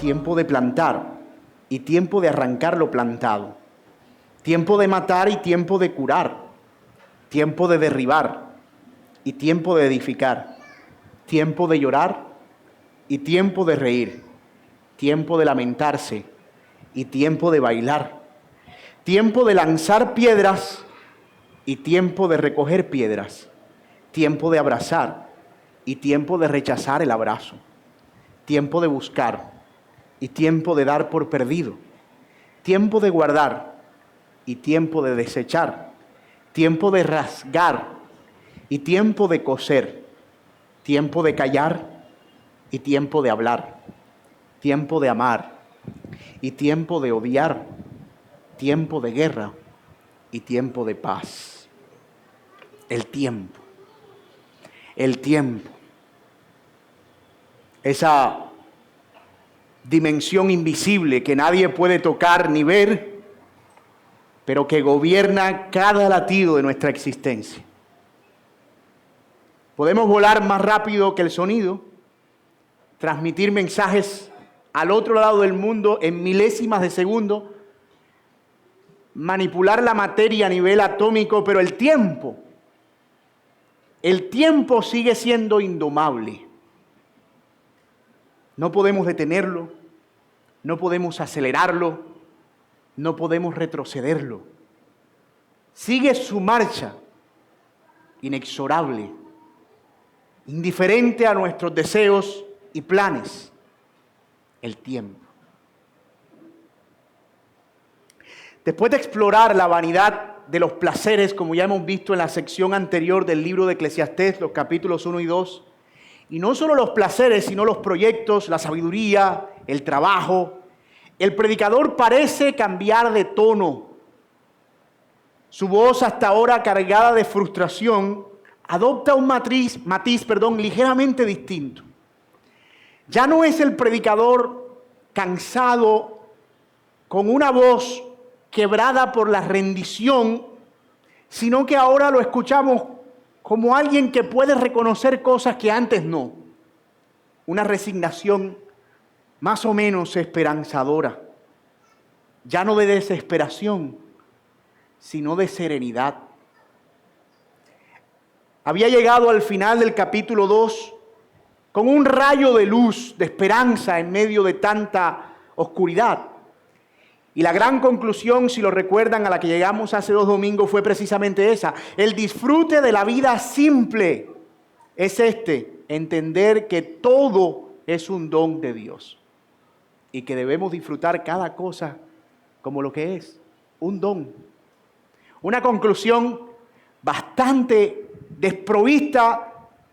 tiempo de plantar y tiempo de arrancar lo plantado, tiempo de matar y tiempo de curar, tiempo de derribar y tiempo de edificar, tiempo de llorar y tiempo de reír, tiempo de lamentarse y tiempo de bailar, tiempo de lanzar piedras y tiempo de recoger piedras, tiempo de abrazar y tiempo de rechazar el abrazo, tiempo de buscar y tiempo de dar por perdido, tiempo de guardar y tiempo de desechar, tiempo de rasgar y tiempo de coser, tiempo de callar y tiempo de hablar, tiempo de amar y tiempo de odiar, tiempo de guerra y tiempo de paz. El tiempo. Esa dimensión invisible que nadie puede tocar ni ver, pero que gobierna cada latido de nuestra existencia. Podemos volar más rápido que el sonido, transmitir mensajes al otro lado del mundo en milésimas de segundo, manipular la materia a nivel atómico, pero el tiempo sigue siendo indomable. No podemos detenerlo, no podemos acelerarlo, no podemos retrocederlo. Sigue su marcha, inexorable, indiferente a nuestros deseos y planes. El tiempo. Después de explorar la vanidad de los placeres, como ya hemos visto en la sección anterior del libro de Eclesiastés, los capítulos 1 y 2, y no solo los placeres, sino los proyectos, la sabiduría, el trabajo, el predicador parece cambiar de tono. Su voz, hasta ahora cargada de frustración, adopta un matiz ligeramente distinto. Ya no es el predicador cansado, con una voz quebrada por la rendición, sino que ahora lo escuchamos como alguien que puede reconocer cosas que antes no. Una resignación más o menos esperanzadora, ya no de desesperación, sino de serenidad. Había llegado al final del capítulo 2 con un rayo de luz, de esperanza en medio de tanta oscuridad. Y la gran conclusión, si lo recuerdan, a la que llegamos hace 2 domingos fue precisamente esa. El disfrute de la vida simple es entender que todo es un don de Dios y que debemos disfrutar cada cosa como lo que es, un don. Una conclusión bastante desprovista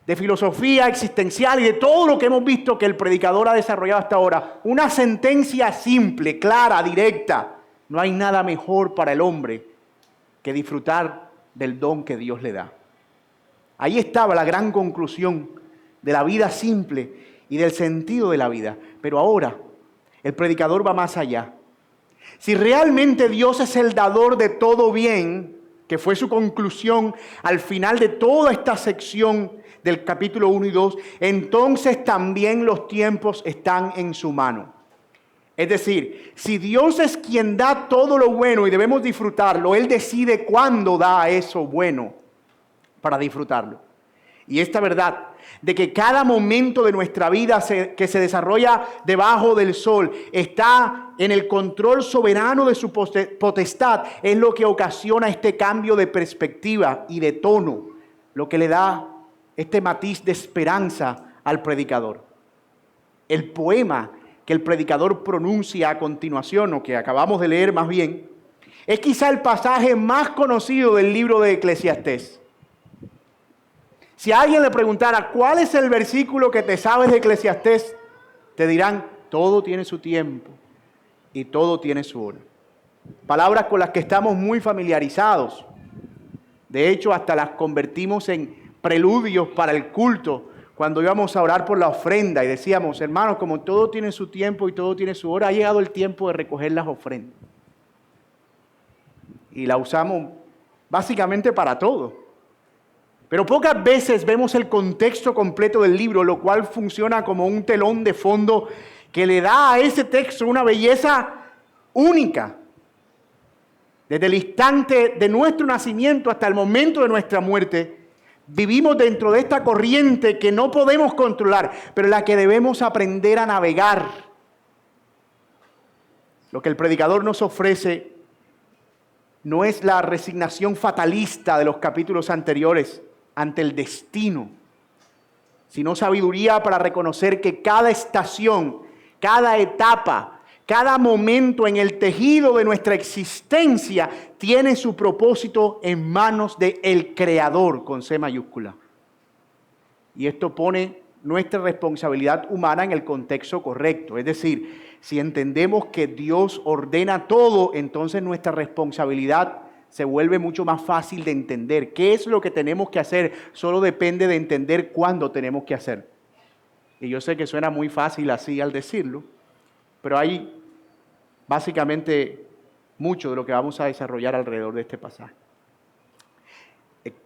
de filosofía existencial y de todo lo que hemos visto que el predicador ha desarrollado hasta ahora. Una sentencia simple, clara, directa. No hay nada mejor para el hombre que disfrutar del don que Dios le da. Ahí estaba la gran conclusión de la vida simple y del sentido de la vida. Pero ahora el predicador va más allá. Si realmente Dios es el dador de todo bien, que fue su conclusión al final de toda esta sección del capítulo 1 y 2, entonces también los tiempos están en su mano. Es decir, si Dios es quien da todo lo bueno y debemos disfrutarlo, Él decide cuándo da eso bueno para disfrutarlo. Y esta verdad de que cada momento de nuestra vida que se desarrolla debajo del sol está en el control soberano de su potestad es lo que ocasiona este cambio de perspectiva y de tono, lo que le da este matiz de esperanza al predicador. El poema que el predicador pronuncia a continuación, o que acabamos de leer más bien, es quizá el pasaje más conocido del libro de Eclesiastés. Si a alguien le preguntara, ¿cuál es el versículo que te sabes de Eclesiastés? Te dirán, todo tiene su tiempo y todo tiene su hora. Palabras con las que estamos muy familiarizados. De hecho, hasta las convertimos en preludios para el culto, cuando íbamos a orar por la ofrenda y decíamos, hermanos, como todo tiene su tiempo y todo tiene su hora, ha llegado el tiempo de recoger las ofrendas. Y la usamos básicamente para todo. Pero pocas veces vemos el contexto completo del libro, lo cual funciona como un telón de fondo que le da a ese texto una belleza única. Desde el instante de nuestro nacimiento hasta el momento de nuestra muerte, vivimos dentro de esta corriente que no podemos controlar, pero en la que debemos aprender a navegar. Lo que el predicador nos ofrece no es la resignación fatalista de los capítulos anteriores ante el destino, sino sabiduría para reconocer que cada estación, cada etapa, cada momento en el tejido de nuestra existencia tiene su propósito en manos del Creador, con C mayúscula. Y esto pone nuestra responsabilidad humana en el contexto correcto. Es decir, si entendemos que Dios ordena todo, entonces nuestra responsabilidad se vuelve mucho más fácil de entender. ¿Qué es lo que tenemos que hacer? Solo depende de entender cuándo tenemos que hacer. Y yo sé que suena muy fácil así al decirlo, pero hay básicamente mucho de lo que vamos a desarrollar alrededor de este pasaje.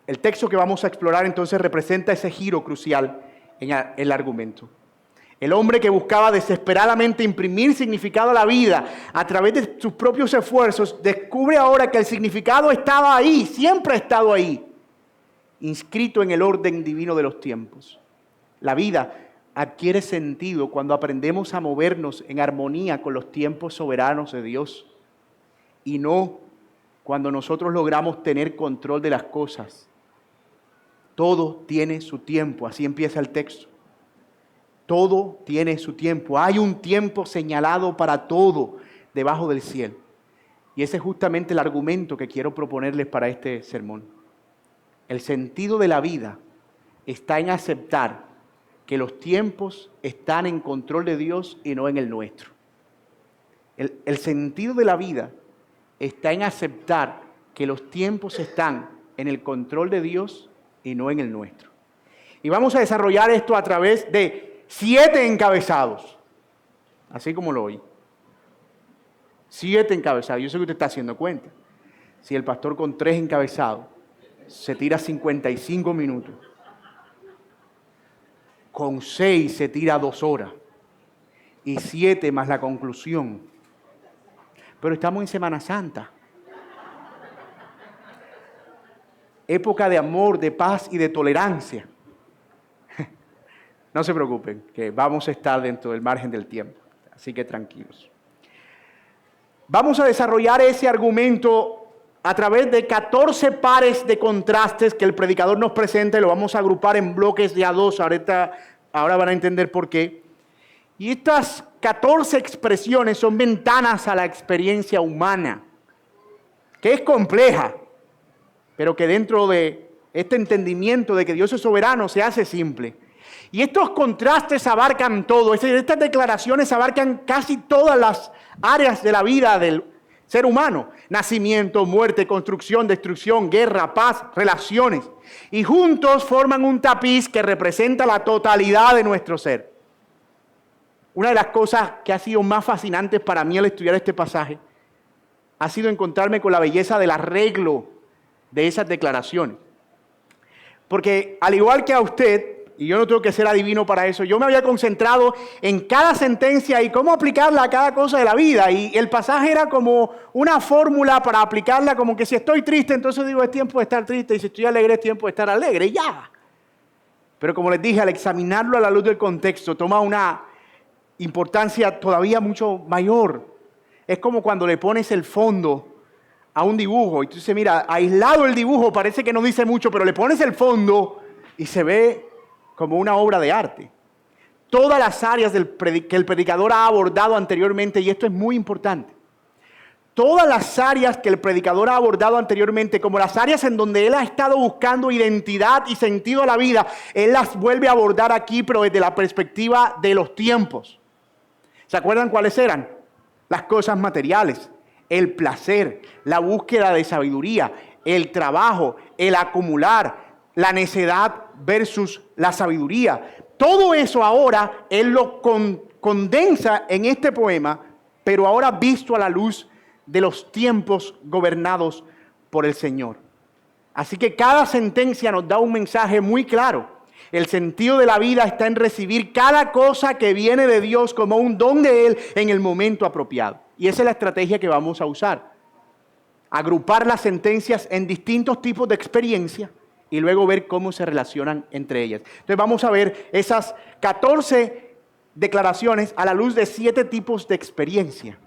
El texto que vamos a explorar entonces representa ese giro crucial en el argumento. El hombre que buscaba desesperadamente imprimir significado a la vida a través de sus propios esfuerzos, descubre ahora que el significado estaba ahí, siempre ha estado ahí, inscrito en el orden divino de los tiempos. La vida adquiere sentido cuando aprendemos a movernos en armonía con los tiempos soberanos de Dios y no cuando nosotros logramos tener control de las cosas. Todo tiene su tiempo, así empieza el texto. Todo tiene su tiempo. Hay un tiempo señalado para todo debajo del cielo. Y ese es justamente el argumento que quiero proponerles para este sermón. El sentido de la vida está en aceptar que los tiempos están en control de Dios y no en el nuestro. El sentido de la vida está en aceptar que los tiempos están en el control de Dios y no en el nuestro. Y vamos a desarrollar esto a través de 7 encabezados, así como lo oí. 7 encabezados. Yo sé que usted está haciendo cuenta. Si el pastor con 3 encabezados se tira 55 minutos, con 6 se tira 2 horas y 7 más la conclusión. Pero estamos en Semana Santa. Época de amor, de paz y de tolerancia. No se preocupen, que vamos a estar dentro del margen del tiempo, así que tranquilos. Vamos a desarrollar ese argumento a través de 14 pares de contrastes que el predicador nos presenta y lo vamos a agrupar en bloques de a 2, ahora van a entender por qué. Y estas 14 expresiones son ventanas a la experiencia humana, que es compleja, pero que dentro de este entendimiento de que Dios es soberano se hace simple. Y estos contrastes abarcan todo, estas declaraciones abarcan casi todas las áreas de la vida del ser humano. Nacimiento, muerte, construcción, destrucción, guerra, paz, relaciones. Y juntos forman un tapiz que representa la totalidad de nuestro ser. Una de las cosas que ha sido más fascinantes para mí al estudiar este pasaje ha sido encontrarme con la belleza del arreglo de esas declaraciones. Porque al igual que a usted, y yo no tengo que ser adivino para eso, yo me había concentrado en cada sentencia y cómo aplicarla a cada cosa de la vida. Y el pasaje era como una fórmula para aplicarla, como que si estoy triste, entonces digo es tiempo de estar triste, y si estoy alegre es tiempo de estar alegre, y ya. Pero como les dije, al examinarlo a la luz del contexto, toma una importancia todavía mucho mayor. Es como cuando le pones el fondo a un dibujo, y tú dices, mira, aislado el dibujo parece que no dice mucho, pero le pones el fondo y se ve como una obra de arte. Todas las áreas que el predicador ha abordado anteriormente, y esto es muy importante, todas las áreas que el predicador ha abordado anteriormente, como las áreas en donde él ha estado buscando identidad y sentido a la vida, él las vuelve a abordar aquí, pero desde la perspectiva de los tiempos. ¿Se acuerdan cuáles eran? Las cosas materiales, el placer, la búsqueda de sabiduría, el trabajo, el acumular, la necedad versus la sabiduría. Todo eso ahora él lo condensa en este poema, pero ahora visto a la luz de los tiempos gobernados por el Señor. Así que cada sentencia nos da un mensaje muy claro. El sentido de la vida está en recibir cada cosa que viene de Dios como un don de Él en el momento apropiado. Y esa es la estrategia que vamos a usar. Agrupar las sentencias en distintos tipos de experiencia y luego ver cómo se relacionan entre ellas. Entonces vamos a ver esas 14 declaraciones a la luz de 7 tipos de experiencia.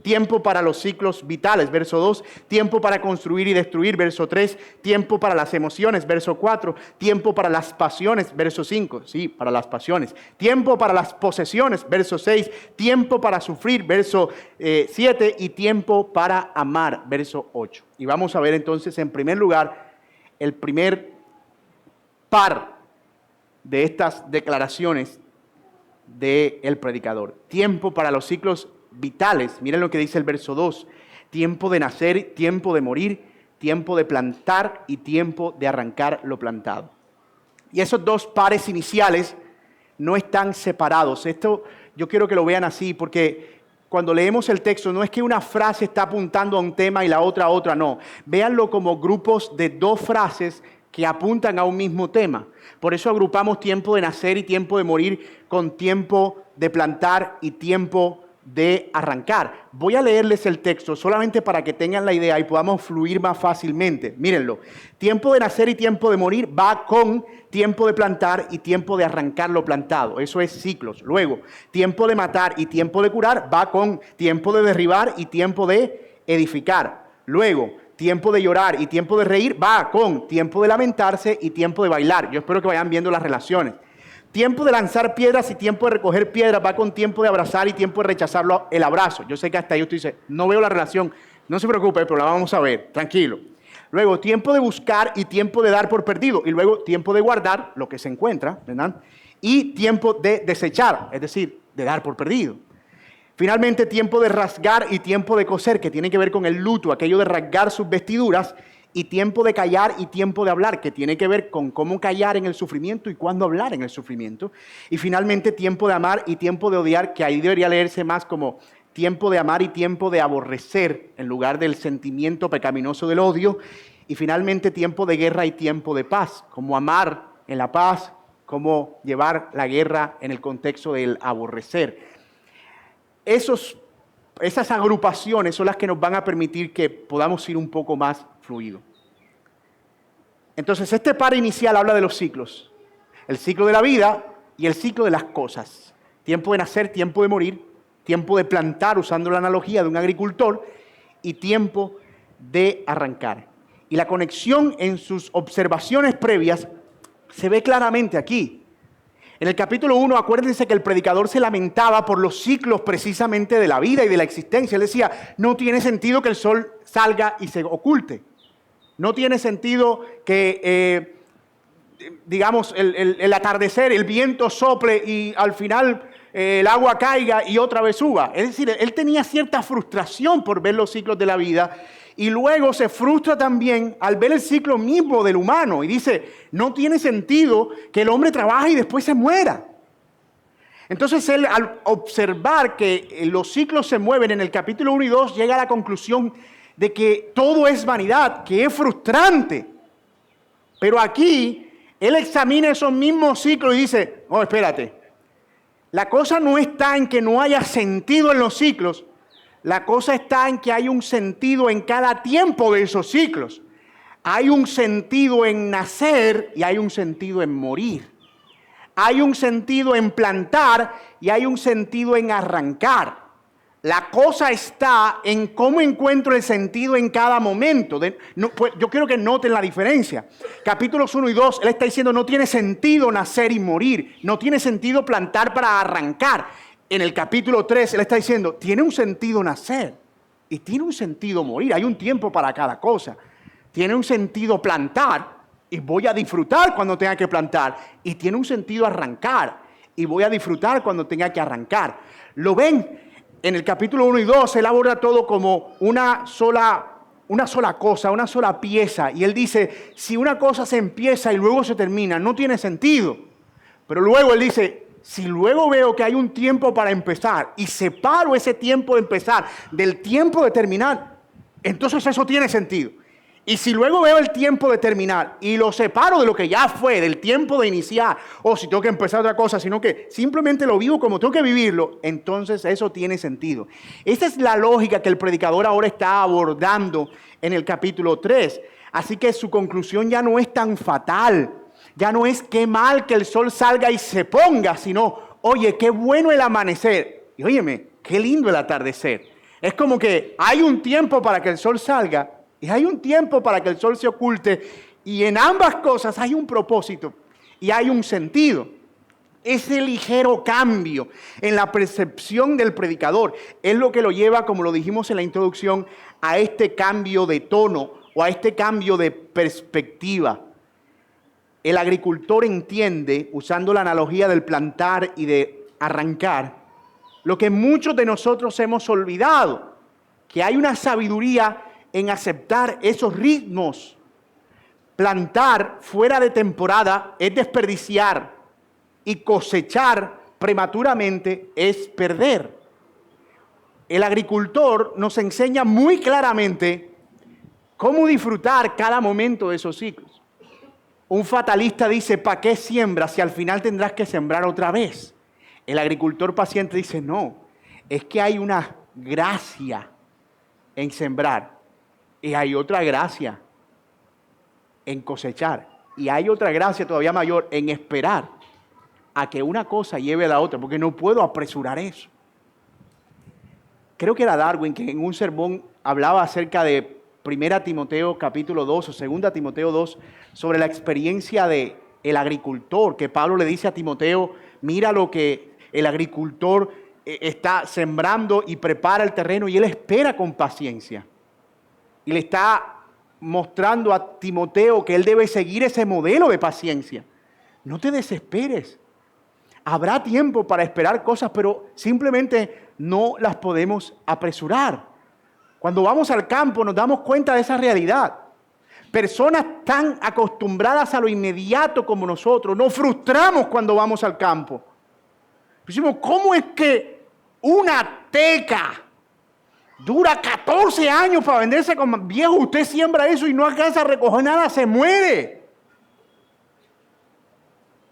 Tiempo para los ciclos vitales, verso 2. Tiempo para construir y destruir, verso 3. Tiempo para las emociones, verso 4. Tiempo para las pasiones, verso 5. Sí, para las pasiones. Tiempo para las posesiones, verso 6. Tiempo para sufrir, verso 7. Y tiempo para amar, verso 8. Y vamos a ver entonces, en primer lugar, el primer par de estas declaraciones del predicador. Tiempo para los ciclos vitales. Miren lo que dice el verso 2. Tiempo de nacer, tiempo de morir, tiempo de plantar y tiempo de arrancar lo plantado. Y esos dos pares iniciales no están separados. Esto yo quiero que lo vean así, porque cuando leemos el texto no es que una frase está apuntando a un tema y la otra a otra, no. Véanlo como grupos de 2 frases que apuntan a un mismo tema. Por eso agrupamos tiempo de nacer y tiempo de morir con tiempo de plantar y tiempo de arrancar. Voy a leerles el texto solamente para que tengan la idea y podamos fluir más fácilmente. Mírenlo. Tiempo de nacer y tiempo de morir va con tiempo de plantar y tiempo de arrancar lo plantado. Eso es ciclos. Luego, tiempo de matar y tiempo de curar va con tiempo de derribar y tiempo de edificar. Luego, tiempo de llorar y tiempo de reír va con tiempo de lamentarse y tiempo de bailar. Yo espero que vayan viendo las relaciones. Tiempo de lanzar piedras y tiempo de recoger piedras va con tiempo de abrazar y tiempo de rechazarlo el abrazo. Yo sé que hasta ahí usted dice, no veo la relación, no se preocupe, pero la vamos a ver, tranquilo. Luego, tiempo de buscar y tiempo de dar por perdido. Y luego, tiempo de guardar lo que se encuentra, ¿verdad? Y tiempo de desechar, es decir, de dar por perdido. Finalmente, tiempo de rasgar y tiempo de coser, que tiene que ver con el luto, aquello de rasgar sus vestiduras. Y tiempo de callar y tiempo de hablar, que tiene que ver con cómo callar en el sufrimiento y cuándo hablar en el sufrimiento. Y finalmente, tiempo de amar y tiempo de odiar, que ahí debería leerse más como tiempo de amar y tiempo de aborrecer, en lugar del sentimiento pecaminoso del odio. Y finalmente, tiempo de guerra y tiempo de paz, como amar en la paz, como llevar la guerra en el contexto del aborrecer. Esas agrupaciones son las que nos van a permitir que podamos ir un poco más fluido. Entonces, este par inicial habla de los ciclos. El ciclo de la vida y el ciclo de las cosas. Tiempo de nacer, tiempo de morir, tiempo de plantar, usando la analogía de un agricultor, y tiempo de arrancar. Y la conexión en sus observaciones previas se ve claramente aquí. En el capítulo 1, acuérdense que el predicador se lamentaba por los ciclos precisamente de la vida y de la existencia. Él decía, no tiene sentido que el sol salga y se oculte. No tiene sentido que, digamos, el atardecer, el viento sople y al final el agua caiga y otra vez suba. Es decir, él tenía cierta frustración por ver los ciclos de la vida y luego se frustra también al ver el ciclo mismo del humano y dice, no tiene sentido que el hombre trabaje y después se muera. Entonces él, al observar que los ciclos se mueven en el capítulo 1 y 2, llega a la conclusión de que todo es vanidad, que es frustrante. Pero aquí, él examina esos mismos ciclos y dice, oh, espérate, la cosa no está en que no haya sentido en los ciclos, la cosa está en que hay un sentido en cada tiempo de esos ciclos. Hay un sentido en nacer y hay un sentido en morir. Hay un sentido en plantar y hay un sentido en arrancar. La cosa está en cómo encuentro el sentido en cada momento. Yo quiero que noten la diferencia. Capítulos 1 y 2, él está diciendo no tiene sentido nacer y morir. No tiene sentido plantar para arrancar. En el capítulo 3, él está diciendo, tiene un sentido nacer y tiene un sentido morir. Hay un tiempo para cada cosa. Tiene un sentido plantar y voy a disfrutar cuando tenga que plantar. Y tiene un sentido arrancar y voy a disfrutar cuando tenga que arrancar. ¿Lo ven? En el capítulo 1 y 2, él aborda todo como una sola cosa, una sola pieza. Y él dice, si una cosa se empieza y luego se termina, no tiene sentido. Pero luego él dice, si luego veo que hay un tiempo para empezar y separo ese tiempo de empezar del tiempo de terminar, entonces eso tiene sentido. Y si luego veo el tiempo de terminar y lo separo de lo que ya fue, del tiempo de iniciar, o si tengo que empezar otra cosa, sino que simplemente lo vivo como tengo que vivirlo, entonces eso tiene sentido. Esa es la lógica que el predicador ahora está abordando en el capítulo 3. Así que su conclusión ya no es tan fatal. Ya no es qué mal que el sol salga y se ponga, sino, oye, qué bueno el amanecer. Y óyeme, qué lindo el atardecer. Es como que hay un tiempo para que el sol salga y hay un tiempo para que el sol se oculte. Y en ambas cosas hay un propósito y hay un sentido. Ese ligero cambio en la percepción del predicador es lo que lo lleva, como lo dijimos en la introducción, a este cambio de tono o a este cambio de perspectiva. El agricultor entiende, usando la analogía del plantar y de arrancar, lo que muchos de nosotros hemos olvidado, que hay una sabiduría en aceptar esos ritmos. Plantar fuera de temporada es desperdiciar y cosechar prematuramente es perder. El agricultor nos enseña muy claramente cómo disfrutar cada momento de esos ciclos. Un fatalista dice, ¿para qué siembras si al final tendrás que sembrar otra vez? El agricultor paciente dice, no, es que hay una gracia en sembrar y hay otra gracia en cosechar y hay otra gracia todavía mayor en esperar a que una cosa lleve a la otra, porque no puedo apresurar eso. Creo que era Darwin que en un sermón hablaba acerca de 1 Timoteo capítulo 2 o 2 Timoteo 2 sobre la experiencia del agricultor, que Pablo le dice a Timoteo, mira lo que el agricultor está sembrando y prepara el terreno y él espera con paciencia. Y le está mostrando a Timoteo que él debe seguir ese modelo de paciencia. No te desesperes. Habrá tiempo para esperar cosas, pero simplemente no las podemos apresurar. Cuando vamos al campo nos damos cuenta de esa realidad. Personas tan acostumbradas a lo inmediato como nosotros, nos frustramos cuando vamos al campo. Decimos, ¿cómo es que una teca dura 14 años para venderse como viejo? Usted siembra eso y no alcanza a recoger nada, se muere.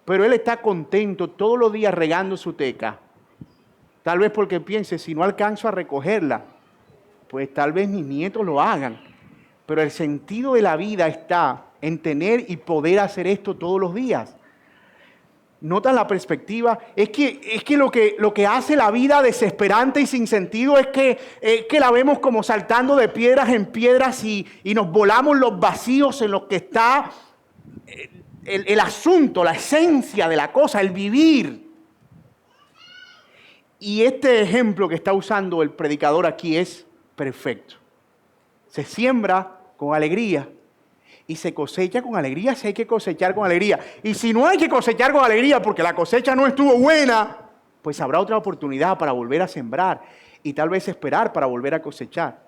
Pero él está contento todos los días regando su teca. Tal vez porque piense, si no alcanzo a recogerla, pues tal vez mis nietos lo hagan. Pero el sentido de la vida está en tener y poder hacer esto todos los días. ¿Notan la perspectiva? Es que lo que hace la vida desesperante y sin sentido es que la vemos como saltando de piedras en piedras y nos volamos los vacíos en los que está el asunto, la esencia de la cosa, el vivir. Y este ejemplo que está usando el predicador aquí es perfecto. Se siembra con alegría y se cosecha con alegría si hay que cosechar con alegría. Y si no hay que cosechar con alegría porque la cosecha no estuvo buena, pues habrá otra oportunidad para volver a sembrar y tal vez esperar para volver a cosechar.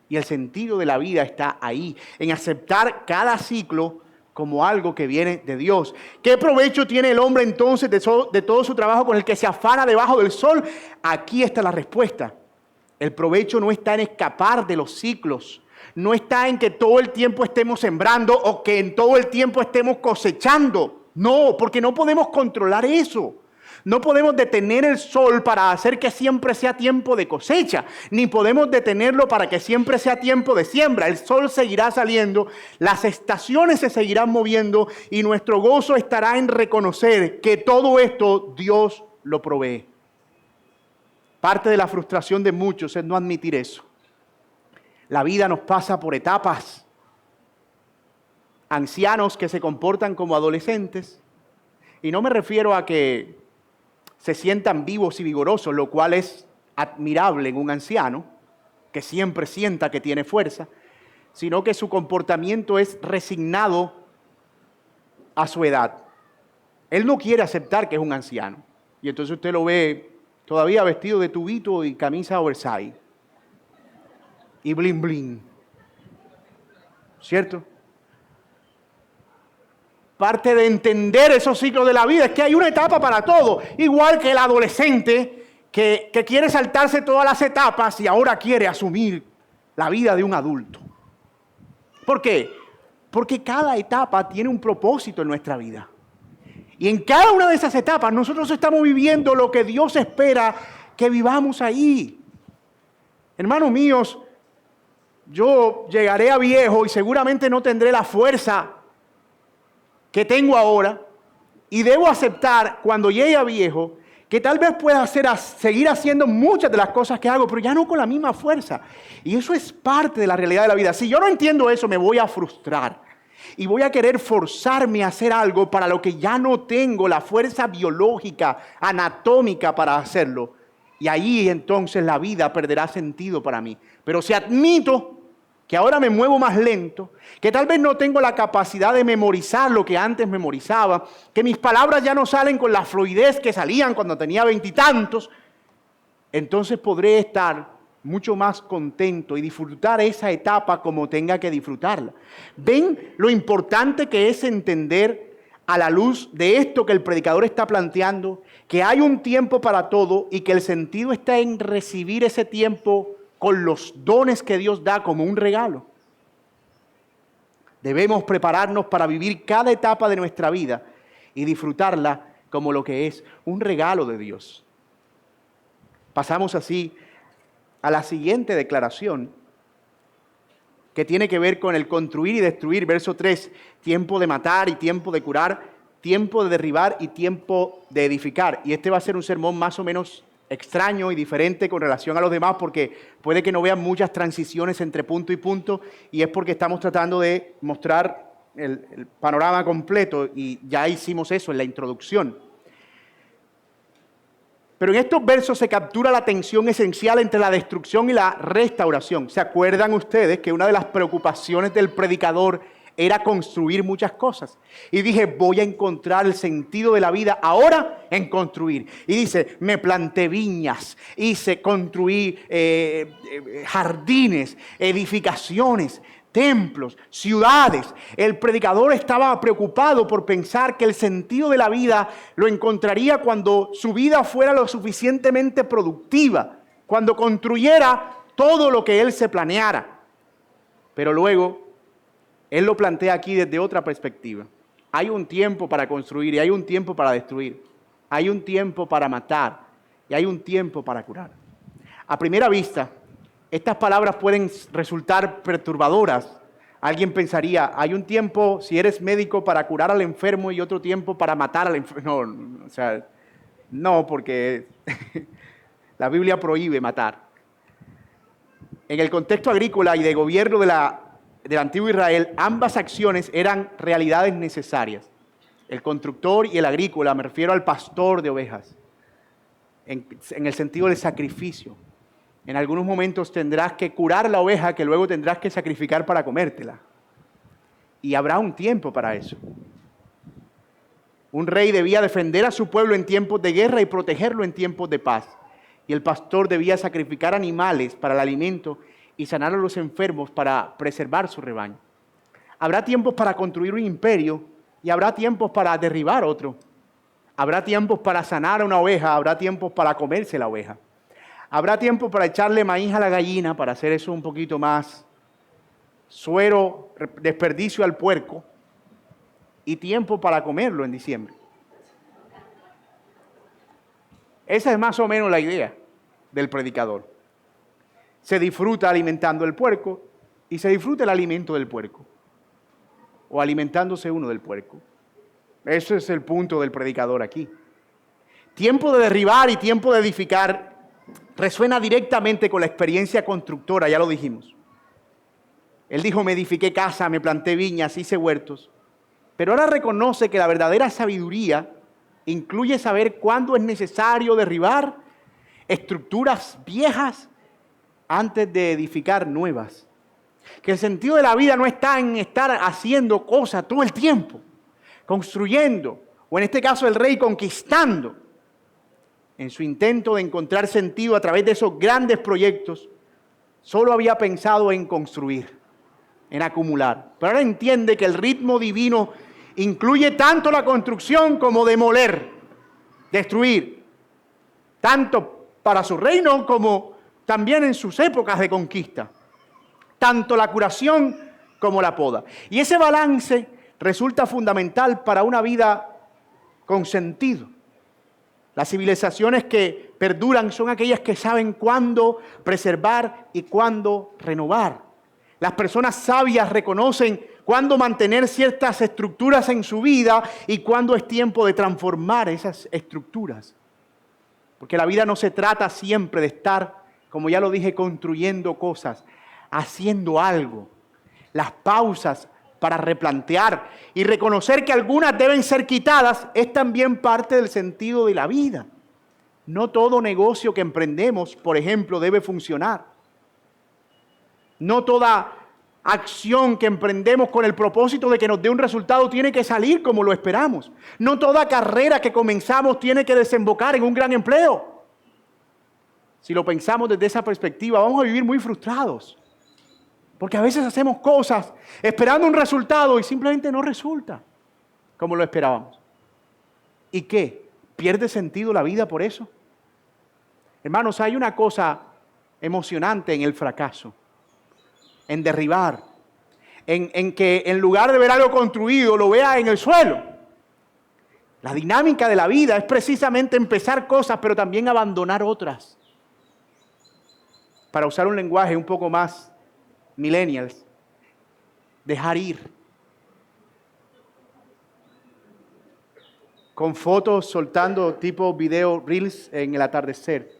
Y el sentido de la vida está ahí, en aceptar cada ciclo como algo que viene de Dios. ¿Qué provecho tiene el hombre entonces de todo su trabajo con el que se afana debajo del sol? Aquí está la respuesta. El provecho no está en escapar de los ciclos. No está en que todo el tiempo estemos sembrando o que en todo el tiempo estemos cosechando. No, porque no podemos controlar eso. No podemos detener el sol para hacer que siempre sea tiempo de cosecha, ni podemos detenerlo para que siempre sea tiempo de siembra. El sol seguirá saliendo, las estaciones se seguirán moviendo y nuestro gozo estará en reconocer que todo esto Dios lo provee. Parte de la frustración de muchos es no admitir eso. La vida nos pasa por etapas. Ancianos que se comportan como adolescentes. Y no me refiero a que se sientan vivos y vigorosos, lo cual es admirable en un anciano, que siempre sienta que tiene fuerza, sino que su comportamiento es resignado a su edad. Él no quiere aceptar que es un anciano. Y entonces usted lo ve todavía vestido de tubito y camisa oversize. Y bling bling. ¿Cierto? Parte de entender esos ciclos de la vida es que hay una etapa para todo. Igual que el adolescente que quiere saltarse todas las etapas y ahora quiere asumir la vida de un adulto. ¿Por qué? Porque cada etapa tiene un propósito en nuestra vida. Y en cada una de esas etapas nosotros estamos viviendo lo que Dios espera que vivamos ahí. Hermanos míos, yo llegaré a viejo y seguramente no tendré la fuerza que tengo ahora. Y debo aceptar cuando llegue a viejo que tal vez pueda seguir haciendo muchas de las cosas que hago, pero ya no con la misma fuerza. Y eso es parte de la realidad de la vida. Si yo no entiendo eso, me voy a frustrar. Y voy a querer forzarme a hacer algo para lo que ya no tengo la fuerza biológica, anatómica para hacerlo. Y ahí entonces la vida perderá sentido para mí. Pero si admito que ahora me muevo más lento, que tal vez no tengo la capacidad de memorizar lo que antes memorizaba, que mis palabras ya no salen con la fluidez que salían cuando tenía 20 y tantos, entonces podré estar mucho más contento y disfrutar esa etapa como tenga que disfrutarla. ¿Ven lo importante que es entender a la luz de esto que el predicador está planteando? Que hay un tiempo para todo y que el sentido está en recibir ese tiempo con los dones que Dios da como un regalo. Debemos prepararnos para vivir cada etapa de nuestra vida y disfrutarla como lo que es un regalo de Dios. Pasamos así a la siguiente declaración que tiene que ver con el construir y destruir. Verso 3, tiempo de matar y tiempo de curar, tiempo de derribar y tiempo de edificar. Y este va a ser un sermón más o menos extraño y diferente con relación a los demás porque puede que no vean muchas transiciones entre punto y punto y es porque estamos tratando de mostrar el panorama completo y ya hicimos eso en la introducción. Pero en estos versos se captura la tensión esencial entre la destrucción y la restauración. ¿Se acuerdan ustedes que una de las preocupaciones del predicador era construir muchas cosas? Y dije, voy a encontrar el sentido de la vida ahora en construir. Y dice, me planté viñas, construí jardines, edificaciones, templos, ciudades. El predicador estaba preocupado por pensar que el sentido de la vida lo encontraría cuando su vida fuera lo suficientemente productiva, cuando construyera todo lo que él se planeara. Pero luego, él lo plantea aquí desde otra perspectiva. Hay un tiempo para construir y hay un tiempo para destruir. Hay un tiempo para matar y hay un tiempo para curar. A primera vista, estas palabras pueden resultar perturbadoras. Alguien pensaría, hay un tiempo, si eres médico, para curar al enfermo y otro tiempo para matar al enfermo. No, porque la Biblia prohíbe matar. En el contexto agrícola y de gobierno del antiguo Israel, ambas acciones eran realidades necesarias. El constructor y el agrícola, me refiero al pastor de ovejas, en el sentido del sacrificio. En algunos momentos tendrás que curar la oveja que luego tendrás que sacrificar para comértela. Y habrá un tiempo para eso. Un rey debía defender a su pueblo en tiempos de guerra y protegerlo en tiempos de paz. Y el pastor debía sacrificar animales para el alimento y sanar a los enfermos para preservar su rebaño. Habrá tiempos para construir un imperio y habrá tiempos para derribar otro. Habrá tiempos para sanar a una oveja, habrá tiempos para comerse la oveja. Habrá tiempo para echarle maíz a la gallina, para hacer eso un poquito más suero, desperdicio al puerco, y tiempo para comerlo en diciembre. Esa es más o menos la idea del predicador. Se disfruta alimentando el puerco y se disfruta el alimento del puerco, o alimentándose uno del puerco. Ese es el punto del predicador aquí. Tiempo de derribar y tiempo de edificar resuena directamente con la experiencia constructora, ya lo dijimos. Él dijo, me edifiqué casa, me planté viñas, hice huertos. Pero ahora reconoce que la verdadera sabiduría incluye saber cuándo es necesario derribar estructuras viejas antes de edificar nuevas. Que el sentido de la vida no está en estar haciendo cosas todo el tiempo, construyendo, o en este caso el rey conquistando. En su intento de encontrar sentido a través de esos grandes proyectos, solo había pensado en construir, en acumular. Pero ahora entiende que el ritmo divino incluye tanto la construcción como demoler, destruir, tanto para su reino como también en sus épocas de conquista. Tanto la curación como la poda. Y ese balance resulta fundamental para una vida con sentido. Las civilizaciones que perduran son aquellas que saben cuándo preservar y cuándo renovar. Las personas sabias reconocen cuándo mantener ciertas estructuras en su vida y cuándo es tiempo de transformar esas estructuras. Porque la vida no se trata siempre de estar, como ya lo dije, construyendo cosas, haciendo algo. Las pausas para replantear y reconocer que algunas deben ser quitadas es también parte del sentido de la vida. No todo negocio que emprendemos, por ejemplo, debe funcionar. No toda acción que emprendemos con el propósito de que nos dé un resultado tiene que salir como lo esperamos. No toda carrera que comenzamos tiene que desembocar en un gran empleo. Si lo pensamos desde esa perspectiva, vamos a vivir muy frustrados. Porque a veces hacemos cosas esperando un resultado y simplemente no resulta como lo esperábamos. ¿Y qué? ¿Pierde sentido la vida por eso? Hermanos, hay una cosa emocionante en el fracaso, en derribar, en que en lugar de ver algo construido, lo vea en el suelo. La dinámica de la vida es precisamente empezar cosas, pero también abandonar otras. Para usar un lenguaje un poco más millennials, dejar ir. Con fotos soltando tipo video reels en el atardecer.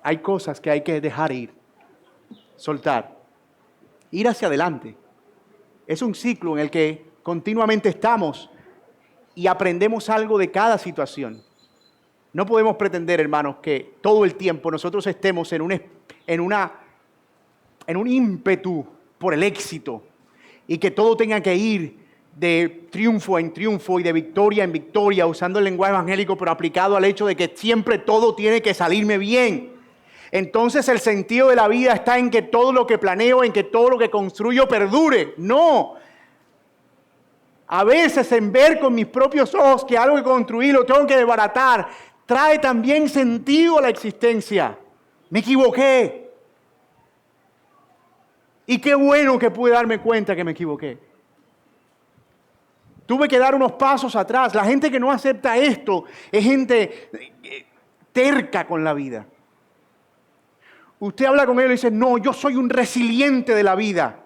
Hay cosas que hay que dejar ir, soltar, ir hacia adelante. Es un ciclo en el que continuamente estamos y aprendemos algo de cada situación. No podemos pretender, hermanos, que todo el tiempo nosotros estemos en un ímpetu por el éxito y que todo tenga que ir de triunfo en triunfo y de victoria en victoria, usando el lenguaje evangélico, pero aplicado al hecho de que siempre todo tiene que salirme bien. Entonces el sentido de la vida está en que todo lo que planeo, en que todo lo que construyo perdure. No. A veces en ver con mis propios ojos que algo que construí lo tengo que desbaratar, trae también sentido a la existencia. Me equivoqué. Y qué bueno que pude darme cuenta que me equivoqué. Tuve que dar unos pasos atrás. La gente que no acepta esto es gente terca con la vida. Usted habla con ellos y dice, no, yo soy un resiliente de la vida.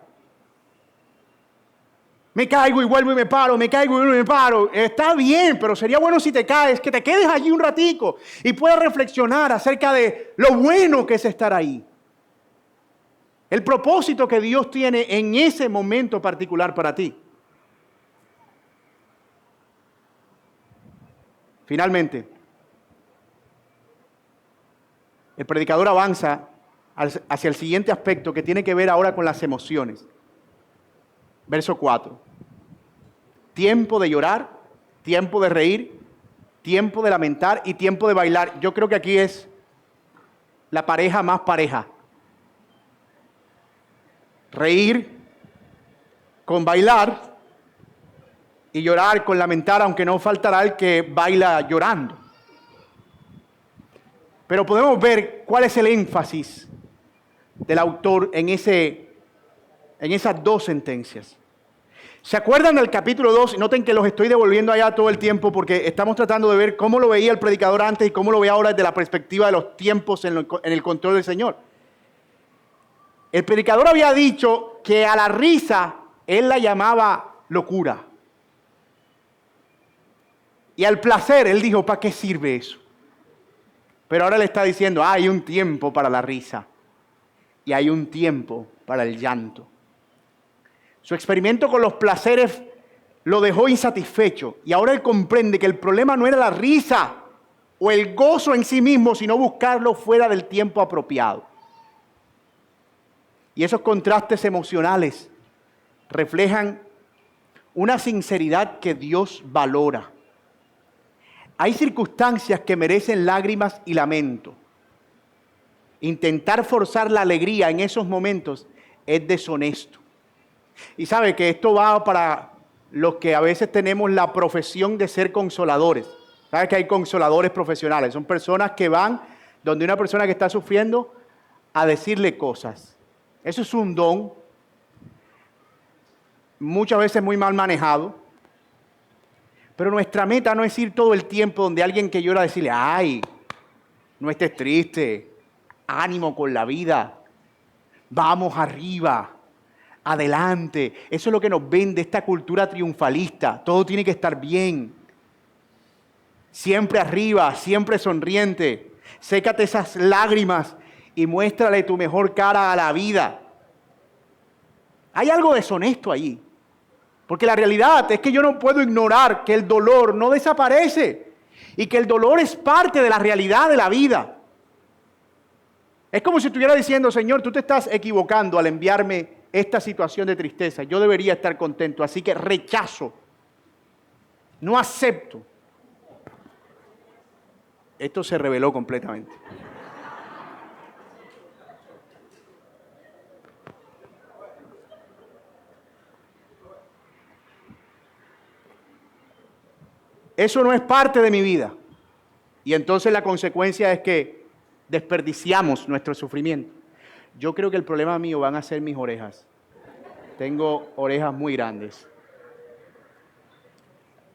Me caigo y vuelvo y me paro, me caigo y vuelvo y me paro. Está bien, pero sería bueno si te caes, que te quedes allí un ratico y puedas reflexionar acerca de lo bueno que es estar ahí. El propósito que Dios tiene en ese momento particular para ti. Finalmente, el predicador avanza hacia el siguiente aspecto que tiene que ver ahora con las emociones. Verso 4. Tiempo de llorar, tiempo de reír, tiempo de lamentar y tiempo de bailar. Yo creo que aquí es la pareja más pareja. Reír con bailar y llorar con lamentar, aunque no faltará el que baila llorando. Pero podemos ver cuál es el énfasis del autor en esas dos sentencias. ¿Se acuerdan del capítulo 2? Noten que los estoy devolviendo allá todo el tiempo porque estamos tratando de ver cómo lo veía el predicador antes y cómo lo ve ahora desde la perspectiva de los tiempos en el control del Señor. El predicador había dicho que a la risa él la llamaba locura. Y al placer él dijo, ¿para qué sirve eso? Pero ahora le está diciendo, hay un tiempo para la risa y hay un tiempo para el llanto. Su experimento con los placeres lo dejó insatisfecho y ahora él comprende que el problema no era la risa o el gozo en sí mismo, sino buscarlo fuera del tiempo apropiado. Y esos contrastes emocionales reflejan una sinceridad que Dios valora. Hay circunstancias que merecen lágrimas y lamento. Intentar forzar la alegría en esos momentos es deshonesto. Y sabe que esto va para los que a veces tenemos la profesión de ser consoladores. Sabe que hay consoladores profesionales. Son personas que van donde una persona que está sufriendo a decirle cosas. Eso es un don muchas veces muy mal manejado. Pero nuestra meta no es ir todo el tiempo donde alguien que llora decirle, ay, no estés triste, ánimo con la vida, vamos arriba, adelante. Eso es lo que nos vende esta cultura triunfalista. Todo tiene que estar bien. Siempre arriba, siempre sonriente. Sécate esas lágrimas y muéstrale tu mejor cara a la vida. Hay algo deshonesto allí. Porque la realidad es que yo no puedo ignorar que el dolor no desaparece y que el dolor es parte de la realidad de la vida. Es como si estuviera diciendo, Señor, tú te estás equivocando al enviarme esta situación de tristeza. Yo debería estar contento, así que rechazo, no acepto. Esto se reveló completamente. Eso no es parte de mi vida. Y entonces la consecuencia es que desperdiciamos nuestro sufrimiento. Yo creo que el problema mío van a ser mis orejas. Tengo orejas muy grandes.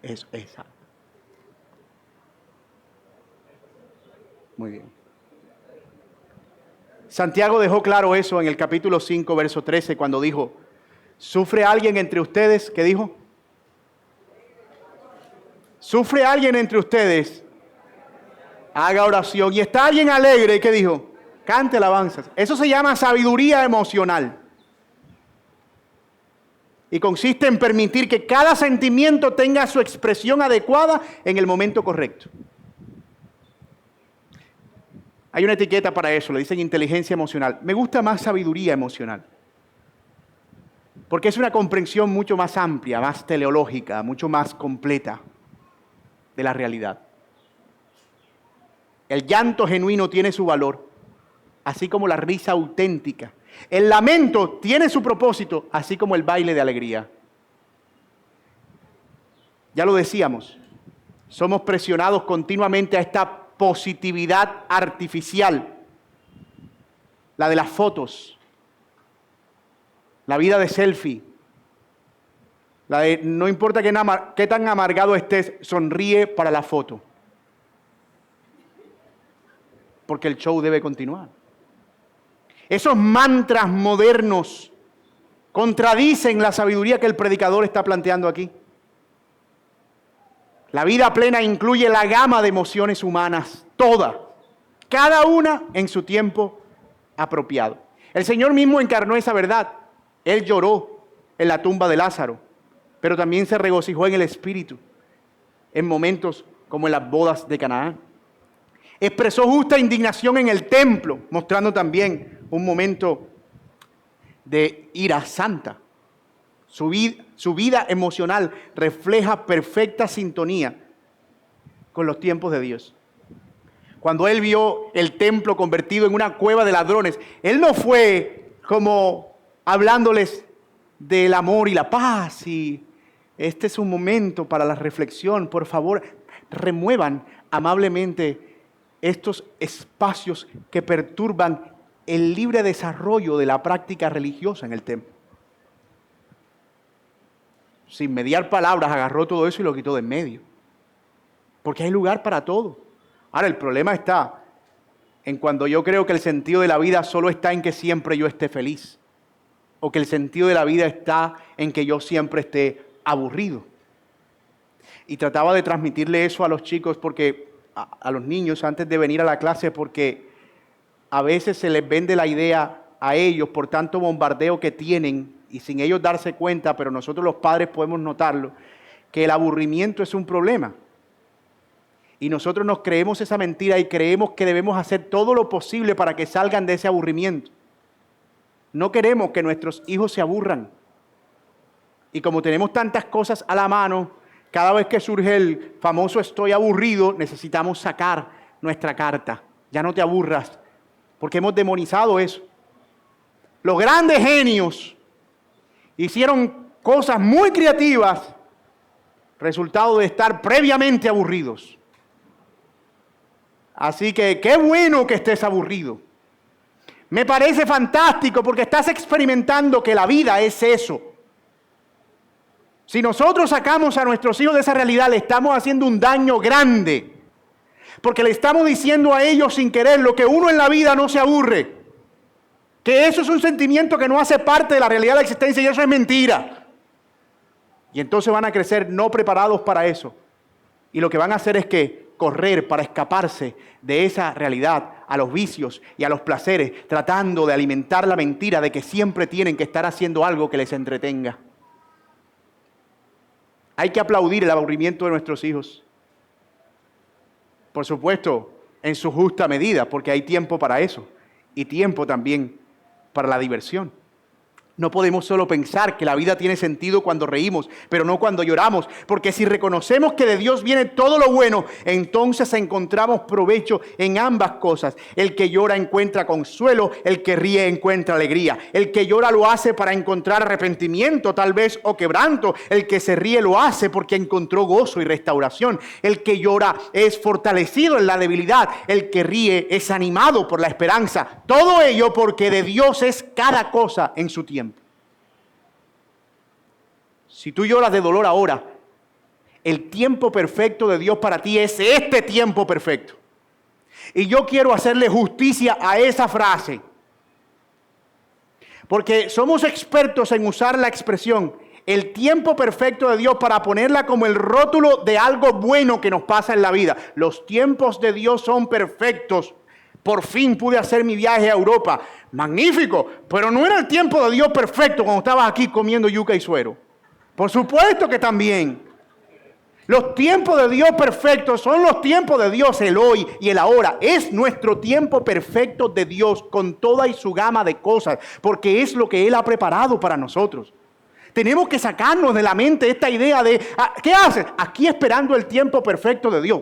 Eso, esa. Muy bien. Santiago dejó claro eso en el capítulo 5, verso 13, cuando dijo, ¿sufre alguien entre ustedes? ¿Qué dijo? ¿Sufre alguien entre ustedes? Haga oración. ¿Y está alguien alegre? ¿Qué dijo? Cante alabanzas. Eso se llama sabiduría emocional. Y consiste en permitir que cada sentimiento tenga su expresión adecuada en el momento correcto. Hay una etiqueta para eso, le dicen inteligencia emocional. Me gusta más sabiduría emocional. Porque es una comprensión mucho más amplia, más teleológica, mucho más completa de la realidad. El llanto genuino tiene su valor, así como la risa auténtica. El lamento tiene su propósito, así como el baile de alegría. Ya lo decíamos, somos presionados continuamente a esta positividad artificial, la de las fotos, la vida de selfie, la de no importa qué tan amargado estés, sonríe para la foto. Porque el show debe continuar. Esos mantras modernos contradicen la sabiduría que el predicador está planteando aquí. La vida plena incluye la gama de emociones humanas, todas, cada una en su tiempo apropiado. El Señor mismo encarnó esa verdad. Él lloró en la tumba de Lázaro, pero también se regocijó en el Espíritu en momentos como en las bodas de Canaán. Expresó justa indignación en el templo, mostrando también un momento de ira santa. Su vida emocional refleja perfecta sintonía con los tiempos de Dios. Cuando él vio el templo convertido en una cueva de ladrones, él no fue como hablándoles del amor y la paz y este es un momento para la reflexión. Por favor, remuevan amablemente estos espacios que perturban el libre desarrollo de la práctica religiosa en el templo. Sin mediar palabras, agarró todo eso y lo quitó de en medio. Porque hay lugar para todo. Ahora, el problema está en cuando yo creo que el sentido de la vida solo está en que siempre yo esté feliz. O que el sentido de la vida está en que yo siempre esté aburrido. Y trataba de transmitirle eso a los chicos, a los niños antes de venir a la clase, porque a veces se les vende la idea a ellos por tanto bombardeo que tienen y sin ellos darse cuenta, pero nosotros los padres podemos notarlo, que el aburrimiento es un problema. Y nosotros nos creemos esa mentira y creemos que debemos hacer todo lo posible para que salgan de ese aburrimiento. No queremos que nuestros hijos se aburran. Y como tenemos tantas cosas a la mano, cada vez que surge el famoso estoy aburrido, necesitamos sacar nuestra carta. Ya no te aburras, porque hemos demonizado eso. Los grandes genios hicieron cosas muy creativas, resultado de estar previamente aburridos. Así que qué bueno que estés aburrido. Me parece fantástico porque estás experimentando que la vida es eso. Si nosotros sacamos a nuestros hijos de esa realidad, le estamos haciendo un daño grande. Porque le estamos diciendo a ellos sin querer lo que uno en la vida no se aburre. Que eso es un sentimiento que no hace parte de la realidad de la existencia y eso es mentira. Y entonces van a crecer no preparados para eso. Y lo que van a hacer es que correr para escaparse de esa realidad a los vicios y a los placeres, tratando de alimentar la mentira de que siempre tienen que estar haciendo algo que les entretenga. Hay que aplaudir el aburrimiento de nuestros hijos. Por supuesto, en su justa medida, porque hay tiempo para eso y tiempo también para la diversión. No podemos solo pensar que la vida tiene sentido cuando reímos, pero no cuando lloramos, porque si reconocemos que de Dios viene todo lo bueno, entonces encontramos provecho en ambas cosas. El que llora encuentra consuelo, el que ríe encuentra alegría. El que llora lo hace para encontrar arrepentimiento tal vez o quebranto. El que se ríe lo hace porque encontró gozo y restauración. El que llora es fortalecido en la debilidad. El que ríe es animado por la esperanza. Todo ello porque de Dios es cada cosa en su tiempo. Si tú lloras de dolor ahora, el tiempo perfecto de Dios para ti es este tiempo perfecto. Y yo quiero hacerle justicia a esa frase. Porque somos expertos en usar la expresión el tiempo perfecto de Dios para ponerla como el rótulo de algo bueno que nos pasa en la vida. Los tiempos de Dios son perfectos. Por fin pude hacer mi viaje a Europa. Magnífico, pero no era el tiempo de Dios perfecto cuando estabas aquí comiendo yuca y suero. Por supuesto que también. Los tiempos de Dios perfectos son los tiempos de Dios, el hoy y el ahora. Es nuestro tiempo perfecto de Dios con toda y su gama de cosas, porque es lo que Él ha preparado para nosotros. Tenemos que sacarnos de la mente esta idea de, ¿qué haces? Aquí esperando el tiempo perfecto de Dios.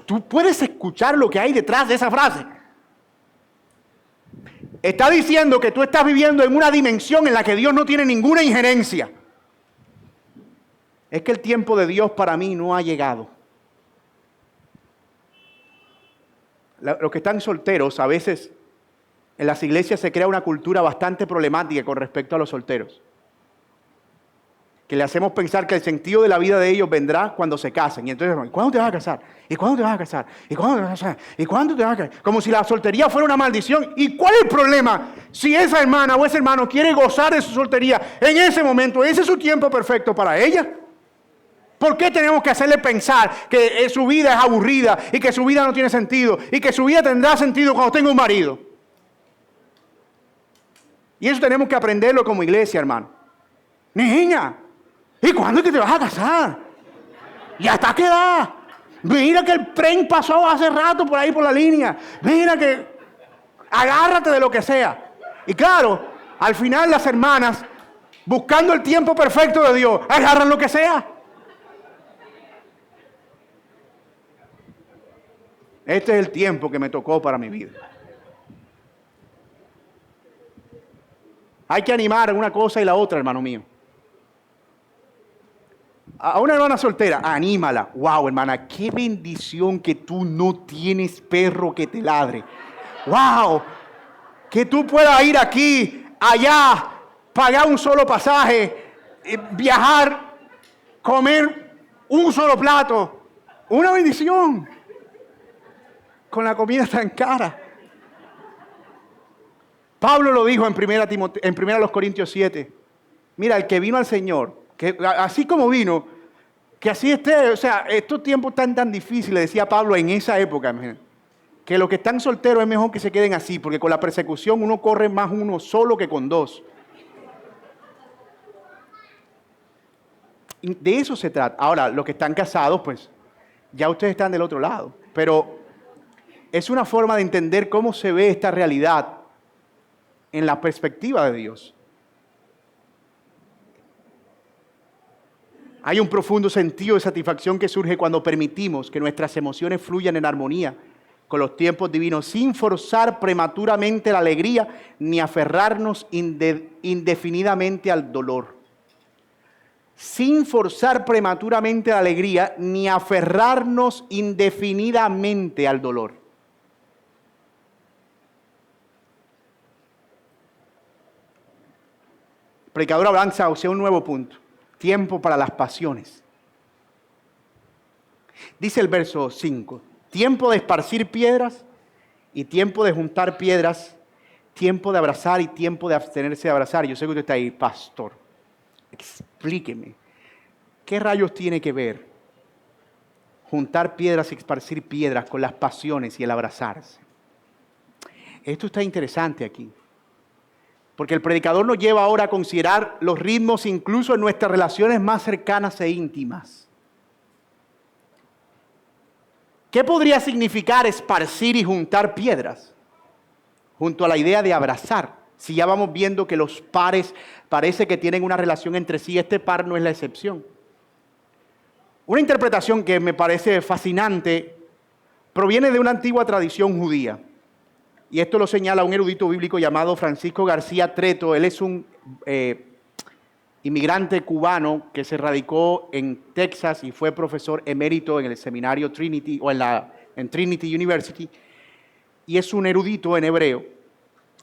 Tú puedes escuchar lo que hay detrás de esa frase. Está diciendo que tú estás viviendo en una dimensión en la que Dios no tiene ninguna injerencia. Es que el tiempo de Dios para mí no ha llegado. Los que están solteros, a veces en las iglesias se crea una cultura bastante problemática con respecto a los solteros. Que le hacemos pensar que el sentido de la vida de ellos vendrá cuando se casen. Y entonces, ¿y cuándo te vas a casar? ¿Y cuándo te vas a casar? ¿Y cuándo te vas a casar? ¿Y cuándo te vas a casar? Como si la soltería fuera una maldición. ¿Y cuál es el problema? Si esa hermana o ese hermano quiere gozar de su soltería en ese momento, ese es su tiempo perfecto para ella. ¿Por qué tenemos que hacerle pensar que su vida es aburrida y que su vida no tiene sentido y que su vida tendrá sentido cuando tenga un marido? Y eso tenemos que aprenderlo como iglesia, hermano. Niña, ¿y cuándo es que te vas a casar? ¿Y hasta qué edad? Mira que el tren pasó hace rato por ahí por la línea. Mira que agárrate de lo que sea. Y claro, al final las hermanas, buscando el tiempo perfecto de Dios, agarran lo que sea. Este es el tiempo que me tocó para mi vida. Hay que animar una cosa y la otra, hermano mío. A una hermana soltera, anímala. Wow, hermana, qué bendición que tú no tienes perro que te ladre. Wow, que tú puedas ir aquí, allá, pagar un solo pasaje, viajar, comer un solo plato. Una bendición. Con la comida tan cara. Pablo lo dijo en 1 Corintios 7. Mira, el que vino al Señor, que así como vino, que así esté, o sea, estos tiempos tan difíciles, decía Pablo en esa época, que los que están solteros es mejor que se queden así, porque con la persecución uno corre más uno solo que con dos. Y de eso se trata. Ahora, los que están casados, pues, ya ustedes están del otro lado, pero es una forma de entender cómo se ve esta realidad en la perspectiva de Dios. Hay un profundo sentido de satisfacción que surge cuando permitimos que nuestras emociones fluyan en armonía con los tiempos divinos, sin forzar prematuramente la alegría ni aferrarnos indefinidamente al dolor. Sin forzar prematuramente la alegría ni aferrarnos indefinidamente al dolor. El predicador avanza hacia un nuevo punto. tiempo para las pasiones. Dice el verso 5, tiempo de esparcir piedras y tiempo de juntar piedras, tiempo de abrazar y tiempo de abstenerse de abrazar. Yo sé que usted está ahí, pastor, explíqueme, ¿qué rayos tiene que ver juntar piedras y esparcir piedras con las pasiones y el abrazarse? Esto está interesante aquí, porque el predicador nos lleva ahora a considerar los ritmos incluso en nuestras relaciones más cercanas e íntimas. ¿Qué podría significar esparcir y juntar piedras? Junto a la idea de abrazar. Si ya vamos viendo que los pares parece que tienen una relación entre sí, este par no es la excepción. Una interpretación que me parece fascinante proviene de una antigua tradición judía. Y esto lo señala un erudito bíblico llamado Francisco García Treto. Él es un inmigrante cubano que se radicó en Texas y fue profesor emérito en el seminario Trinity o en Trinity University. Y es un erudito en hebreo.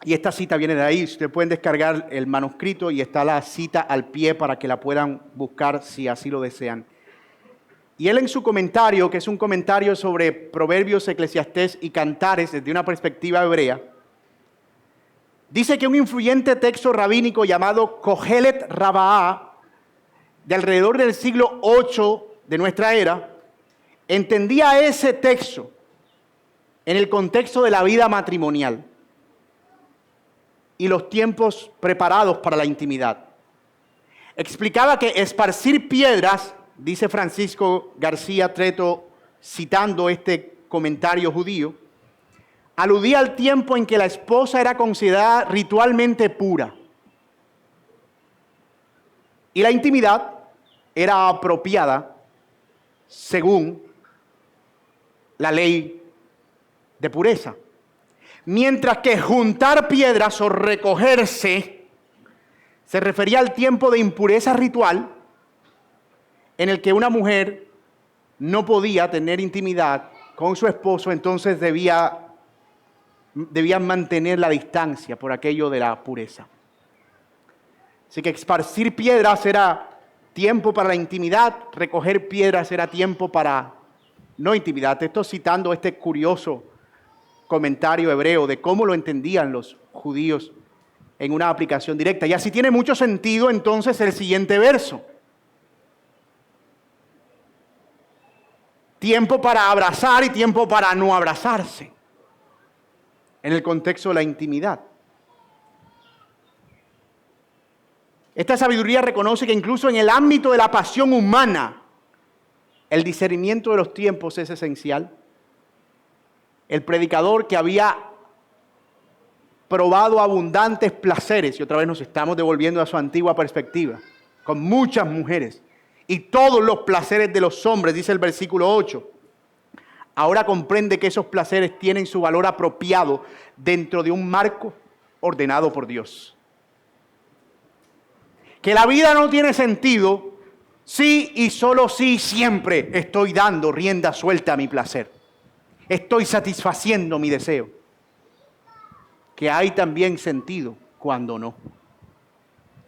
Y esta cita viene de ahí. Ustedes pueden descargar el manuscrito y está la cita al pie para que la puedan buscar si así lo desean. Y él en su comentario, que es un comentario sobre Proverbios, Eclesiastés y Cantares desde una perspectiva hebrea, dice que un influyente texto rabínico llamado Kohelet Rabbah, de alrededor del siglo VIII de nuestra era, entendía ese texto en el contexto de la vida matrimonial y los tiempos preparados para la intimidad. Explicaba que esparcir piedras, dice Francisco García Treto, citando este comentario judío, aludía al tiempo en que la esposa era considerada ritualmente pura y la intimidad era apropiada según la ley de pureza. Mientras que juntar piedras o recogerse se refería al tiempo de impureza ritual en el que una mujer no podía tener intimidad con su esposo, entonces debían mantener la distancia por aquello de la pureza. Así que esparcir piedras era tiempo para la intimidad, recoger piedras era tiempo para no intimidad. Estoy citando este curioso comentario hebreo de cómo lo entendían los judíos en una aplicación directa. Y así tiene mucho sentido entonces el siguiente verso. Tiempo para abrazar y tiempo para no abrazarse, en el contexto de la intimidad. Esta sabiduría reconoce que incluso en el ámbito de la pasión humana, el discernimiento de los tiempos es esencial. El predicador que había probado abundantes placeres, y otra vez nos estamos devolviendo a su antigua perspectiva, con muchas mujeres, y todos los placeres de los hombres, dice el versículo 8, ahora comprende que esos placeres tienen su valor apropiado dentro de un marco ordenado por Dios. Que la vida no tiene sentido si y solo si siempre estoy dando rienda suelta a mi placer. Estoy satisfaciendo mi deseo. Que hay también sentido cuando no.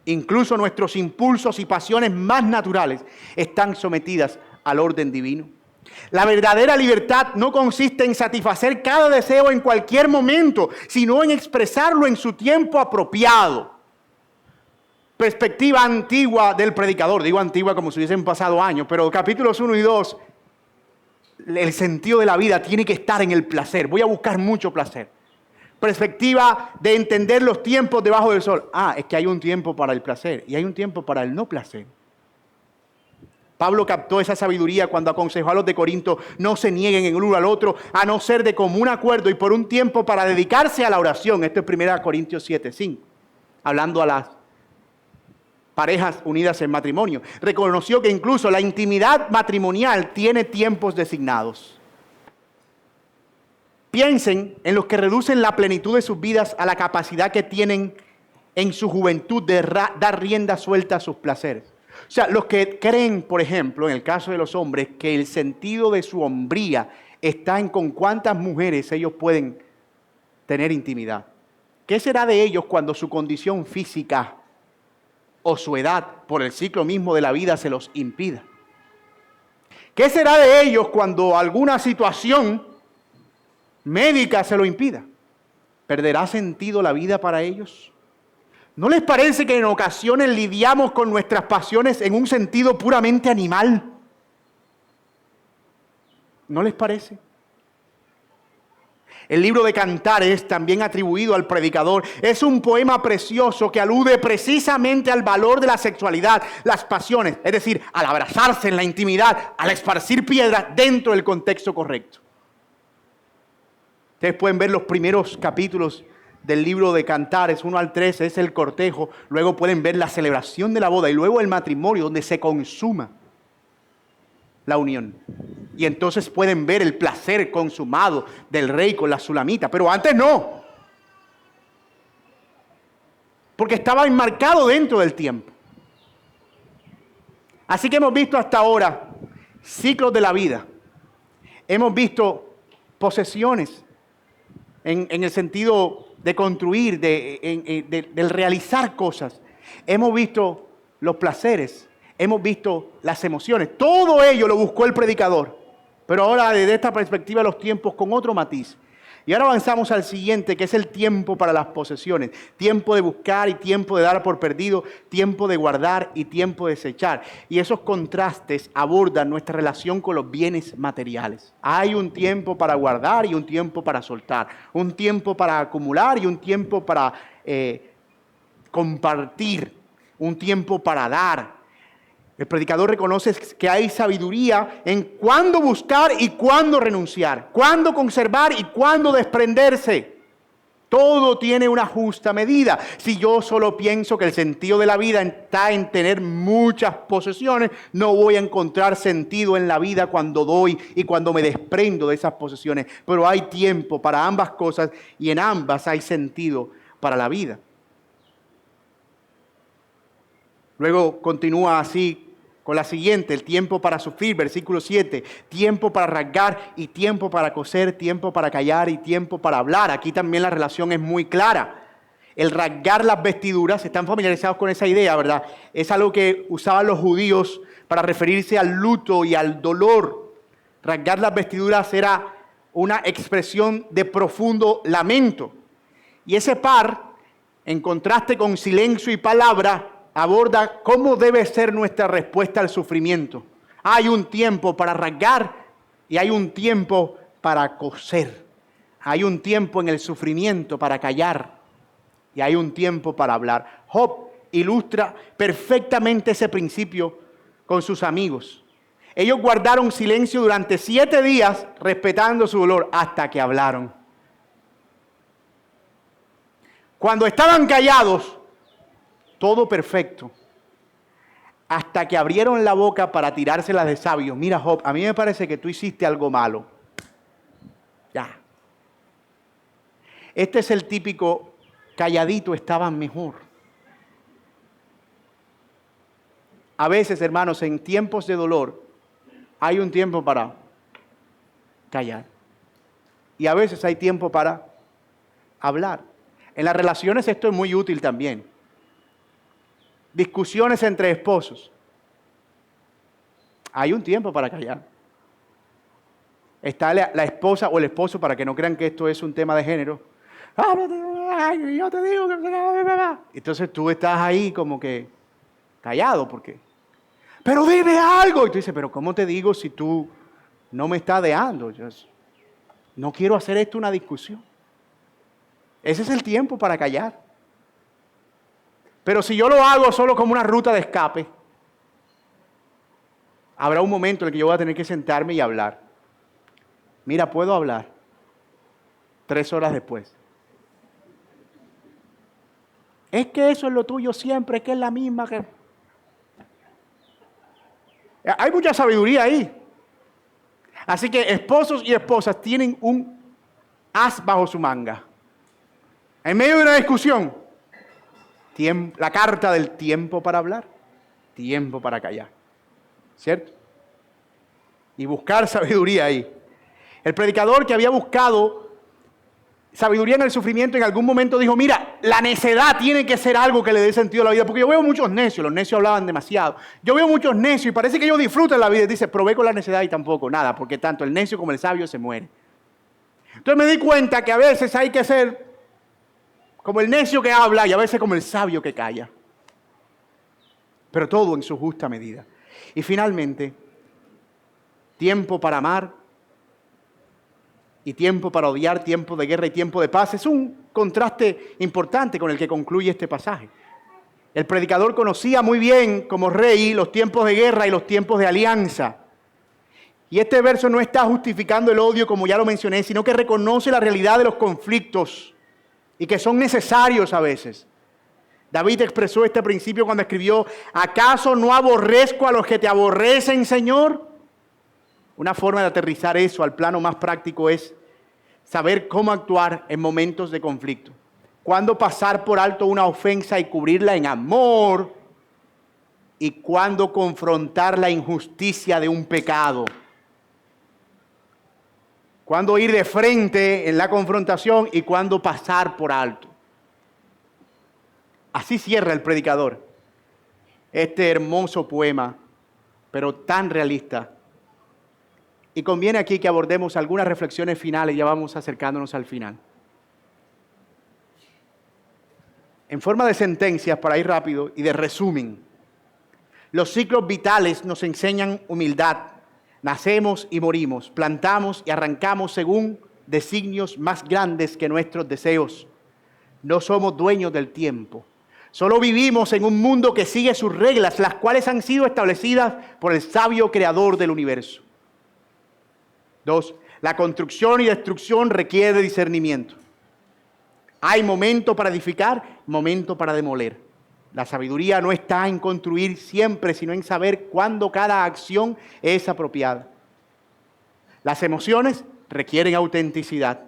Incluso nuestros impulsos y pasiones más naturales están sometidas al orden divino. La verdadera libertad no consiste en satisfacer cada deseo en cualquier momento, sino en expresarlo en su tiempo apropiado. Perspectiva antigua del predicador, digo antigua como si hubiesen pasado años, pero capítulos 1 y 2, el sentido de la vida tiene que estar en el placer. Voy a buscar mucho placer. Perspectiva de entender los tiempos debajo del sol. Es que hay un tiempo para el placer y hay un tiempo para el no placer. Pablo captó esa sabiduría cuando aconsejó a los de Corinto, no se nieguen el uno al otro, a no ser de común acuerdo y por un tiempo para dedicarse a la oración. Esto es 1 Corintios 7:5, hablando a las parejas unidas en matrimonio. Reconoció que incluso la intimidad matrimonial tiene tiempos designados. Piensen en los que reducen la plenitud de sus vidas a la capacidad que tienen en su juventud de dar rienda suelta a sus placeres. O sea, los que creen, por ejemplo, en el caso de los hombres, que el sentido de su hombría está en con cuántas mujeres ellos pueden tener intimidad. ¿Qué será de ellos cuando su condición física o su edad, por el ciclo mismo de la vida, se los impida. ¿Qué será de ellos cuando alguna situación médica se lo impida? ¿Perderá sentido la vida para ellos? ¿No les parece que en ocasiones lidiamos con nuestras pasiones en un sentido puramente animal? ¿No les parece? El libro de Cantares, también atribuido al predicador, es un poema precioso que alude precisamente al valor de la sexualidad, las pasiones, es decir, al abrazarse en la intimidad, al esparcir piedras dentro del contexto correcto. Ustedes pueden ver los primeros capítulos del libro de Cantares, 1 al 13, es el cortejo. Luego pueden ver la celebración de la boda y luego el matrimonio, donde se consuma la unión. Y entonces pueden ver el placer consumado del rey con la sulamita. Pero antes no. Porque estaba enmarcado dentro del tiempo. Así que hemos visto hasta ahora ciclos de la vida. Hemos visto posesiones en el sentido de construir, del realizar cosas. Hemos visto los placeres, hemos visto las emociones. Todo ello lo buscó el predicador. Pero ahora desde esta perspectiva los tiempos con otro matiz. Y ahora avanzamos al siguiente, que es el tiempo para las posesiones. Tiempo de buscar y tiempo de dar por perdido, tiempo de guardar y tiempo de desechar. Y esos contrastes abordan nuestra relación con los bienes materiales. Hay un tiempo para guardar y un tiempo para soltar. Un tiempo para acumular y un tiempo para compartir. Un tiempo para dar. El predicador reconoce que hay sabiduría en cuándo buscar y cuándo renunciar, cuándo conservar y cuándo desprenderse. Todo tiene una justa medida. Si yo solo pienso que el sentido de la vida está en tener muchas posesiones, no voy a encontrar sentido en la vida cuando doy y cuando me desprendo de esas posesiones. Pero hay tiempo para ambas cosas y en ambas hay sentido para la vida. Luego continúa así con la siguiente, el tiempo para sufrir, versículo 7, tiempo para rasgar y tiempo para coser, tiempo para callar y tiempo para hablar. Aquí también la relación es muy clara. El rasgar las vestiduras, están familiarizados con esa idea, ¿verdad? Es algo que usaban los judíos para referirse al luto y al dolor. Rasgar las vestiduras era una expresión de profundo lamento. Y ese par, en contraste con silencio y palabra, aborda cómo debe ser nuestra respuesta al sufrimiento. Hay un tiempo para rasgar y hay un tiempo para coser. Hay un tiempo en el sufrimiento para callar y hay un tiempo para hablar. Job ilustra perfectamente ese principio con sus amigos. Ellos guardaron silencio durante 7 días respetando su dolor hasta que hablaron. Cuando estaban callados, todo perfecto, hasta que abrieron la boca para tirárselas de sabios. Mira, Job, a mí me parece que tú hiciste algo malo. Ya. Este es el típico calladito estaban mejor. A veces, hermanos, en tiempos de dolor, hay un tiempo para callar. Y a veces hay tiempo para hablar. En las relaciones esto es muy útil también. Discusiones entre esposos. Hay un tiempo para callar. Está la esposa o el esposo, para que no crean que esto es un tema de género. Yo te digo que... Entonces tú estás ahí como que callado, porque... Pero dime algo. Y tú dices, pero ¿cómo te digo si tú no me estás dejando? Yo no quiero hacer esto una discusión. Ese es el tiempo para callar. Pero si yo lo hago solo como una ruta de escape, habrá un momento en el que yo voy a tener que sentarme y hablar. Mira, puedo hablar 3 horas después. Es que eso es lo tuyo siempre, que es la misma que... Hay mucha sabiduría ahí. Así que esposos y esposas tienen un as bajo su manga. En medio de una discusión, la carta del tiempo para hablar, tiempo para callar. ¿Cierto? Y buscar sabiduría ahí. El predicador que había buscado sabiduría en el sufrimiento, en algún momento dijo, mira, la necedad tiene que ser algo que le dé sentido a la vida, porque yo veo muchos necios, los necios hablaban demasiado. Yo veo muchos necios y parece que ellos disfrutan la vida. Y dice, probé con la necedad y tampoco, nada, porque tanto el necio como el sabio se mueren. Entonces me di cuenta que a veces hay que ser como el necio que habla y a veces como el sabio que calla. Pero todo en su justa medida. Y finalmente, tiempo para amar y tiempo para odiar, tiempo de guerra y tiempo de paz. Es un contraste importante con el que concluye este pasaje. El predicador conocía muy bien como rey los tiempos de guerra y los tiempos de alianza. Y este verso no está justificando el odio, como ya lo mencioné, sino que reconoce la realidad de los conflictos y que son necesarios a veces. David expresó este principio cuando escribió, ¿acaso no aborrezco a los que te aborrecen, Señor? Una forma de aterrizar eso al plano más práctico es saber cómo actuar en momentos de conflicto. Cuándo pasar por alto una ofensa y cubrirla en amor y cuándo confrontar la injusticia de un pecado. Cuándo ir de frente en la confrontación y cuándo pasar por alto. Así cierra el predicador este hermoso poema, pero tan realista. Y conviene aquí que abordemos algunas reflexiones finales, ya vamos acercándonos al final. En forma de sentencias, para ir rápido, y de resumen, los ciclos vitales nos enseñan humildad. Nacemos y morimos, plantamos y arrancamos según designios más grandes que nuestros deseos. No somos dueños del tiempo. Solo vivimos en un mundo que sigue sus reglas, las cuales han sido establecidas por el sabio creador del universo. 2. La construcción y destrucción requiere de discernimiento. Hay momento para edificar, momento para demoler. La sabiduría no está en construir siempre, sino en saber cuándo cada acción es apropiada. Las emociones requieren autenticidad.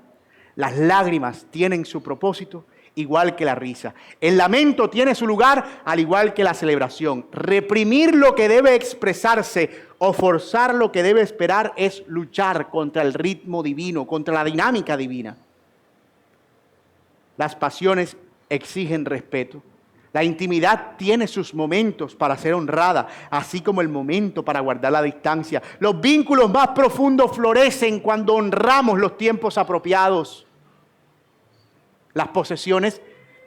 Las lágrimas tienen su propósito, igual que la risa. El lamento tiene su lugar, al igual que la celebración. Reprimir lo que debe expresarse o forzar lo que debe esperar es luchar contra el ritmo divino, contra la dinámica divina. Las pasiones exigen respeto. La intimidad tiene sus momentos para ser honrada, así como el momento para guardar la distancia. Los vínculos más profundos florecen cuando honramos los tiempos apropiados. Las posesiones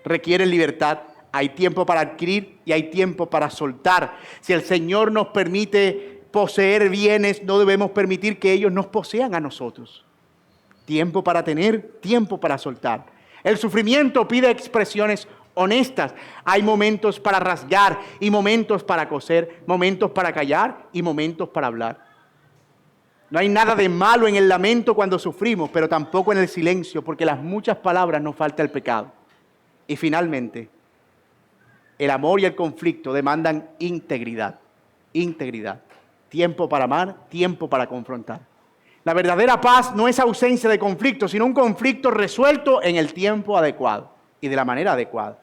requieren libertad. Hay tiempo para adquirir y hay tiempo para soltar. Si el Señor nos permite poseer bienes, no debemos permitir que ellos nos posean a nosotros. Tiempo para tener, tiempo para soltar. El sufrimiento pide expresiones honestas. Hay momentos para rasgar y momentos para coser, momentos para callar y momentos para hablar. No hay nada de malo en el lamento cuando sufrimos, pero tampoco en el silencio, porque las muchas palabras nos falta el pecado. Y finalmente, el amor y el conflicto demandan integridad. Integridad. Tiempo para amar, tiempo para confrontar. La verdadera paz no es ausencia de conflicto, sino un conflicto resuelto en el tiempo adecuado y de la manera adecuada.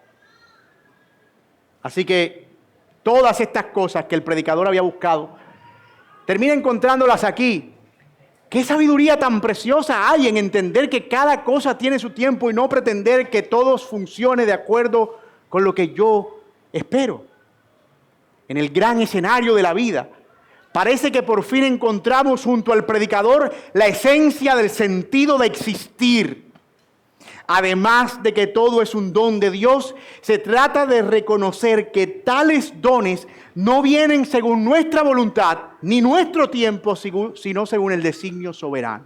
Así que todas estas cosas que el predicador había buscado, termina encontrándolas aquí. ¿Qué sabiduría tan preciosa hay en entender que cada cosa tiene su tiempo y no pretender que todo funcione de acuerdo con lo que yo espero? En el gran escenario de la vida, parece que por fin encontramos junto al predicador la esencia del sentido de existir. Además de que todo es un don de Dios, se trata de reconocer que tales dones no vienen según nuestra voluntad ni nuestro tiempo, sino según el designio soberano.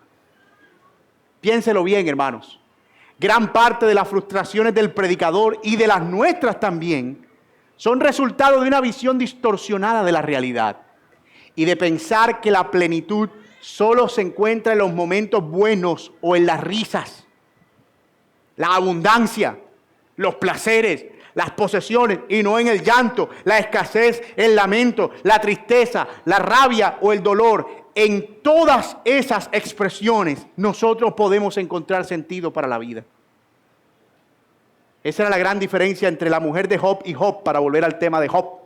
Piénselo bien, hermanos. Gran parte de las frustraciones del predicador y de las nuestras también son resultado de una visión distorsionada de la realidad y de pensar que la plenitud solo se encuentra en los momentos buenos o en las risas. La abundancia, los placeres, las posesiones y no en el llanto, la escasez, el lamento, la tristeza, la rabia o el dolor. En todas esas expresiones nosotros podemos encontrar sentido para la vida. Esa era la gran diferencia entre la mujer de Job y Job, para volver al tema de Job.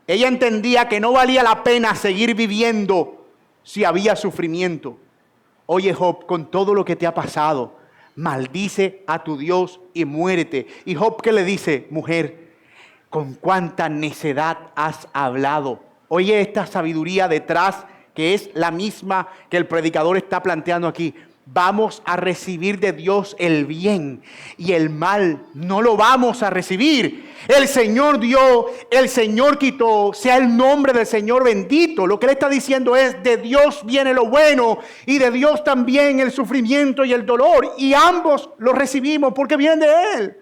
Ella entendía que no valía la pena seguir viviendo si había sufrimiento. Oye, Job, con todo lo que te ha pasado, maldice a tu Dios y muérete. Y Job, ¿qué le dice? Mujer, con cuánta necedad has hablado. Oye, esta sabiduría detrás, que es la misma que el predicador está planteando aquí. Vamos a recibir de Dios el bien y el mal no lo vamos a recibir. El Señor dio, el Señor quitó, sea el nombre del Señor bendito. Lo que Él está diciendo es, de Dios viene lo bueno y de Dios también el sufrimiento y el dolor. Y ambos los recibimos porque vienen de Él.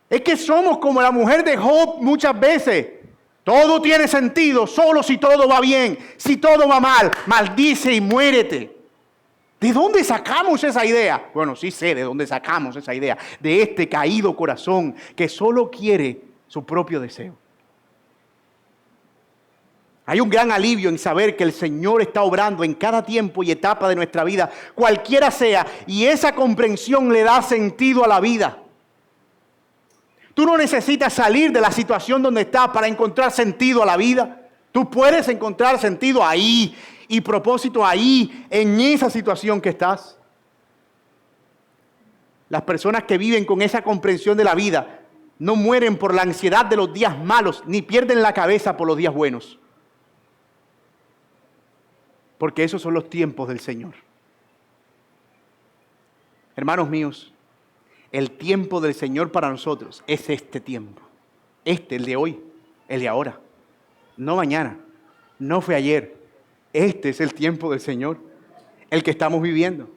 Es que somos como la mujer de Job muchas veces. Todo tiene sentido solo si todo va bien. Si todo va mal, maldice y muérete. ¿De dónde sacamos esa idea? Bueno, sí sé de dónde sacamos esa idea. De este caído corazón que solo quiere su propio deseo. Hay un gran alivio en saber que el Señor está obrando en cada tiempo y etapa de nuestra vida, cualquiera sea, y esa comprensión le da sentido a la vida. Tú no necesitas salir de la situación donde estás para encontrar sentido a la vida. Tú puedes encontrar sentido ahí y propósito ahí, en esa situación que estás. Las personas que viven con esa comprensión de la vida no mueren por la ansiedad de los días malos, ni pierden la cabeza por los días buenos. Porque esos son los tiempos del Señor. Hermanos míos, el tiempo del Señor para nosotros es este tiempo. El de hoy, el de ahora. No mañana, no fue ayer. Este es el tiempo del Señor, el que estamos viviendo.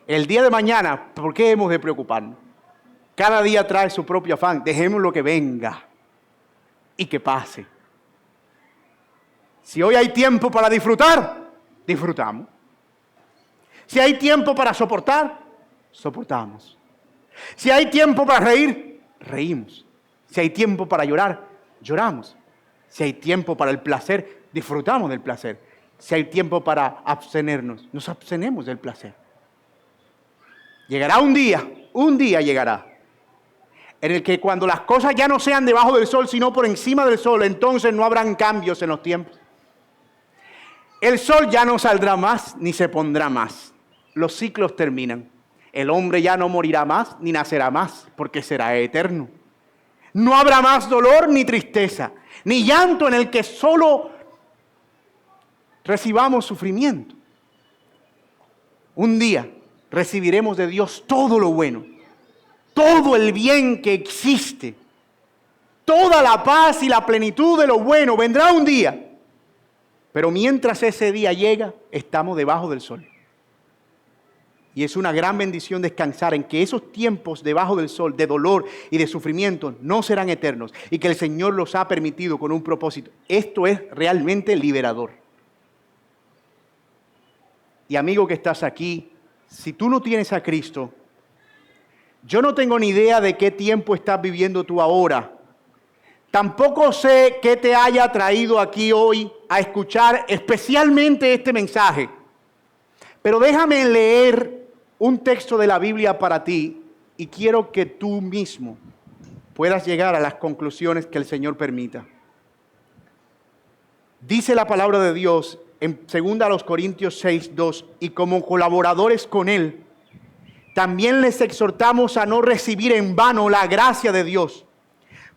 El día de mañana, ¿por qué hemos de preocuparnos? Cada día trae su propio afán. Dejemos lo que venga y que pase. Si hoy hay tiempo para disfrutar, disfrutamos. Si hay tiempo para soportar, soportamos. Si hay tiempo para reír, reímos. Si hay tiempo para llorar, lloramos. Si hay tiempo para el placer, disfrutamos del placer. Si hay tiempo para abstenernos, nos abstenemos del placer. Llegará un día llegará, en el que cuando las cosas ya no sean debajo del sol, sino por encima del sol, entonces no habrán cambios en los tiempos. El sol ya no saldrá más, ni se pondrá más. Los ciclos terminan. El hombre ya no morirá más, ni nacerá más, porque será eterno. No habrá más dolor ni tristeza, ni llanto en el que solo recibamos sufrimiento. Un día recibiremos de Dios todo lo bueno, todo el bien que existe, toda la paz y la plenitud de lo bueno. Vendrá un día, pero mientras ese día llega, estamos debajo del sol. Y es una gran bendición descansar en que esos tiempos debajo del sol de dolor y de sufrimiento no serán eternos y que el Señor los ha permitido con un propósito. Esto es realmente liberador. Y amigo que estás aquí, si tú no tienes a Cristo, yo no tengo ni idea de qué tiempo estás viviendo tú ahora. Tampoco sé qué te haya traído aquí hoy a escuchar especialmente este mensaje. Pero déjame leer un texto de la Biblia para ti y quiero que tú mismo puedas llegar a las conclusiones que el Señor permita. Dice la palabra de Dios en 2 Corintios 6:2, y como colaboradores con Él, también les exhortamos a no recibir en vano la gracia de Dios.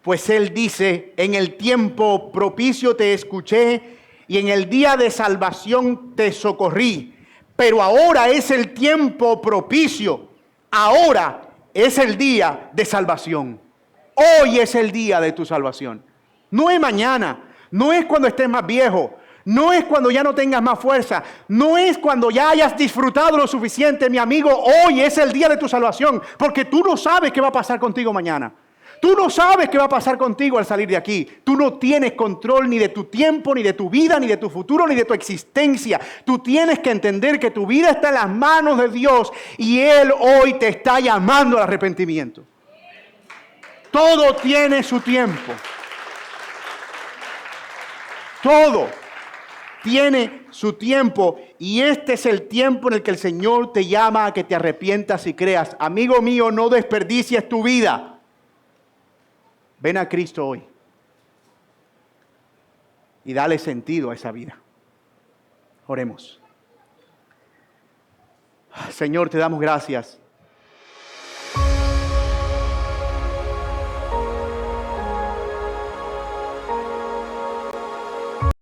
Pues Él dice, en el tiempo propicio te escuché y en el día de salvación te socorrí. Pero ahora es el tiempo propicio. Ahora es el día de salvación. Hoy es el día de tu salvación. No es mañana. No es cuando estés más viejo. No es cuando ya no tengas más fuerza. No es cuando ya hayas disfrutado lo suficiente, mi amigo. Hoy es el día de tu salvación. Porque tú no sabes qué va a pasar contigo mañana. Tú no sabes qué va a pasar contigo al salir de aquí. Tú no tienes control ni de tu tiempo, ni de tu vida, ni de tu futuro, ni de tu existencia. Tú tienes que entender que tu vida está en las manos de Dios y Él hoy te está llamando al arrepentimiento. Todo tiene su tiempo. Todo tiene su tiempo y este es el tiempo en el que el Señor te llama a que te arrepientas y creas. Amigo mío, no desperdicies tu vida. Ven a Cristo hoy y dale sentido a esa vida. Oremos. Señor, te damos gracias